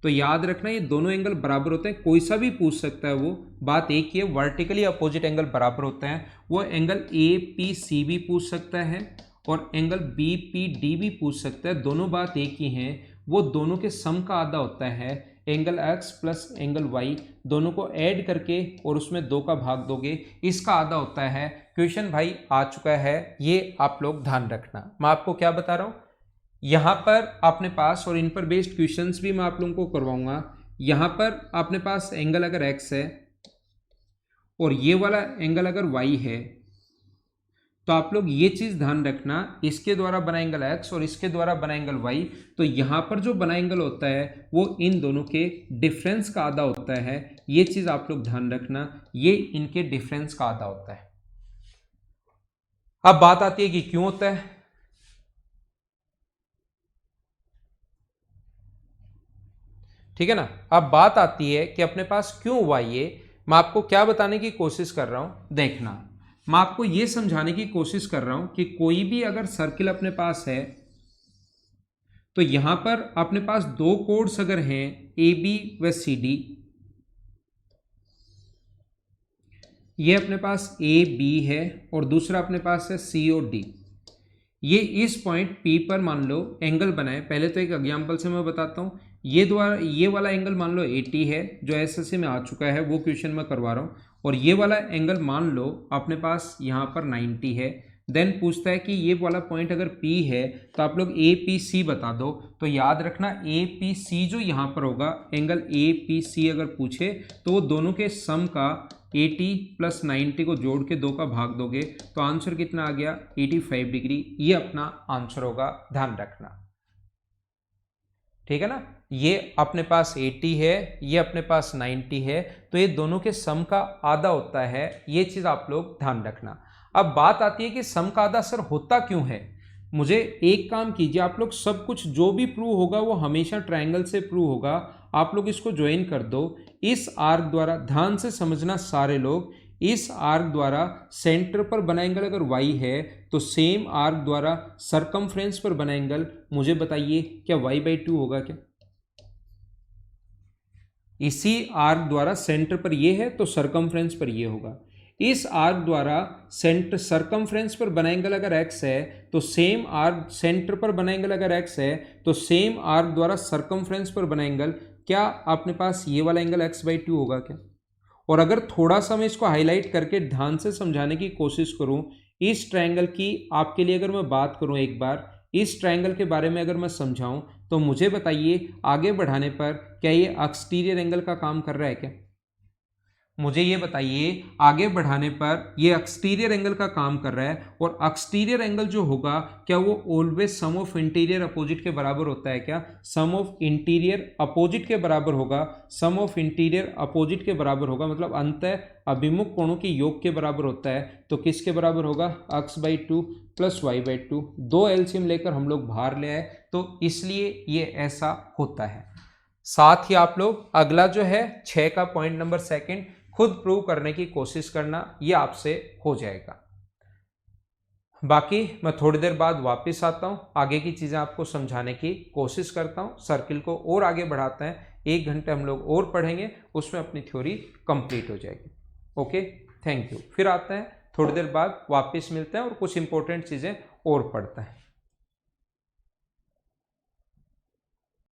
तो याद रखना ये दोनों एंगल बराबर होते हैं। कोई सा भी पूछ सकता है, वो बात एक ही है, वर्टिकली अपोजिट एंगल बराबर होते हैं। वो एंगल ए पी सी भी पूछ सकता है और एंगल बी पी डी भी पूछ सकता है, दोनों बात एक ही हैं। वो दोनों के सम का आधा होता है, angle x plus angle y, दोनों को ऐड करके और उसमें 2 का भाग दोगे, इसका आधा होता है। क्वेश्चन भाई आ चुका है, ये आप लोग ध्यान रखना। मैं आपको क्या बता रहा हूँ, यहाँ पर अपने पास, और इन पर बेस्ड क्वेश्चंस भी मैं आप लोगों को करवाऊंगा। यहाँ पर अपने पास एंगल अगर x है और ये वाला एंगल अगर y है, तो आप लोग ये चीज ध्यान रखना, इसके द्वारा बना एंगल x और इसके द्वारा बना एंगल y, तो यहाँ पर जो बना एंगल होता है वो इन दोनों के डिफरेंस का आधा होता है। ये चीज आप लोग ध्यान रखना, ये इनके डिफरेंस का आधा होता है। अब बात आती है कि क्यों होता है। ठीक है ना, अब बात आती है कि अपने पास क्यों हुआ ये। मैं आपको क्या बताने की कोशिश कर रहा हूं, देखना, मैं आपको यह समझाने की कोशिश कर रहा हूं कि कोई भी अगर सर्किल अपने पास है, तो यहां पर अपने पास दो कोड्स अगर हैं ए बी व सी डी, ये अपने पास ए बी है और दूसरा अपने पास है सी और डी। ये इस पॉइंट P पर मान लो एंगल बनाए। पहले तो एक एग्जांपल से मैं बताता हूँ। ये वाला एंगल मान लो 80 है, जो एसएससी में आ चुका है, वो क्वेश्चन मैं करवा रहा हूँ। और ये वाला एंगल मान लो अपने पास यहाँ पर 90 है। देन पूछता है कि ये वाला पॉइंट अगर P है तो आप लोग ए पी सी बता दो। तो याद रखना ए पी सी जो यहाँ पर होगा, एंगल ए पी सी अगर पूछे तो वो दोनों के सम का 80 प्लस 90 को जोड़ के 2 का भाग दोगे, तो आंसर कितना आ गया, 85 डिग्री। ये अपना आंसर होगा, ध्यान रखना। ठीक है ना, ये अपने पास 80 है, ये अपने पास 90 है, तो ये दोनों के सम का आधा होता है। ये चीज आप लोग ध्यान रखना। अब बात आती है कि सम का आधा सर होता क्यों है। मुझे एक काम कीजिए, आप लोग सब कुछ जो भी प्रूव होगा वो हमेशा ट्रायंगल से प्रूव होगा। आप लोग इसको ज्वाइन कर दो। इस आर्क द्वारा, ध्यान से समझना सारे लोग, इस आर्क द्वारा सेंटर पर बना एंगल अगर y है तो सेम आर्क द्वारा सरकमफ्रेंस पर बना एंगल, मुझे बताइए क्या y/2 होगा क्या? इसी आर्क द्वारा सेंटर पर ये है तो सरकमफ्रेंस पर ये होगा। इस आर्क द्वारा सेंटर सरकमफ्रेंस पर बना एंगल अगर x है तो सेम आर्क सेंटर पर बना एंगल अगर x है तो सेम आर्क द्वारा सरकमफ्रेंस पर बना एंगल, क्या अपने पास ये वाला एंगल x/2 होगा क्या? और अगर थोड़ा सा मैं इसको हाईलाइट करके ध्यान से समझाने की कोशिश करूं, इस ट्रायंगल की आपके लिए अगर मैं बात करूं, एक बार इस ट्रायंगल के बारे में अगर मैं समझाऊं तो मुझे बताइए आगे बढ़ाने पर क्या ये एक्सटीरियर एंगल का काम कर रहा है क्या? मुझे ये बताइए आगे बढ़ाने पर ये एक्सटीरियर एंगल का काम कर रहा है, और एक्सटीरियर एंगल जो होगा क्या वो always sum of interior opposite के बराबर होता है क्या? सम ऑफ इंटीरियर अपोजिट के बराबर होगा। सम ऑफ इंटीरियर अपोजिट के बराबर होगा मतलब अंतः अभिमुख कोणों के योग के बराबर होता है। तो किसके बराबर होगा? x/2 plus y/2। दो एलसीएम लेकर हम लोग बाहर ले आए तो इसलिए ये ऐसा होता है। साथ ही आप लोग अगला जो है 6 का पॉइंट नंबर 2 खुद प्रूव करने की कोशिश करना, ये आपसे हो जाएगा। बाकी मैं थोड़ी देर बाद वापस आता हूं, आगे की चीजें आपको समझाने की कोशिश करता हूं, सर्किल को और आगे बढ़ाते हैं। 1 घंटे हम लोग और पढ़ेंगे, उसमें अपनी थ्योरी कंप्लीट हो जाएगी। Okay, thank you. फिर आते हैं थोड़ी देर बाद, वापस मिलते हैं और कुछ इंपॉर्टेंट चीजें और पढ़ते हैं।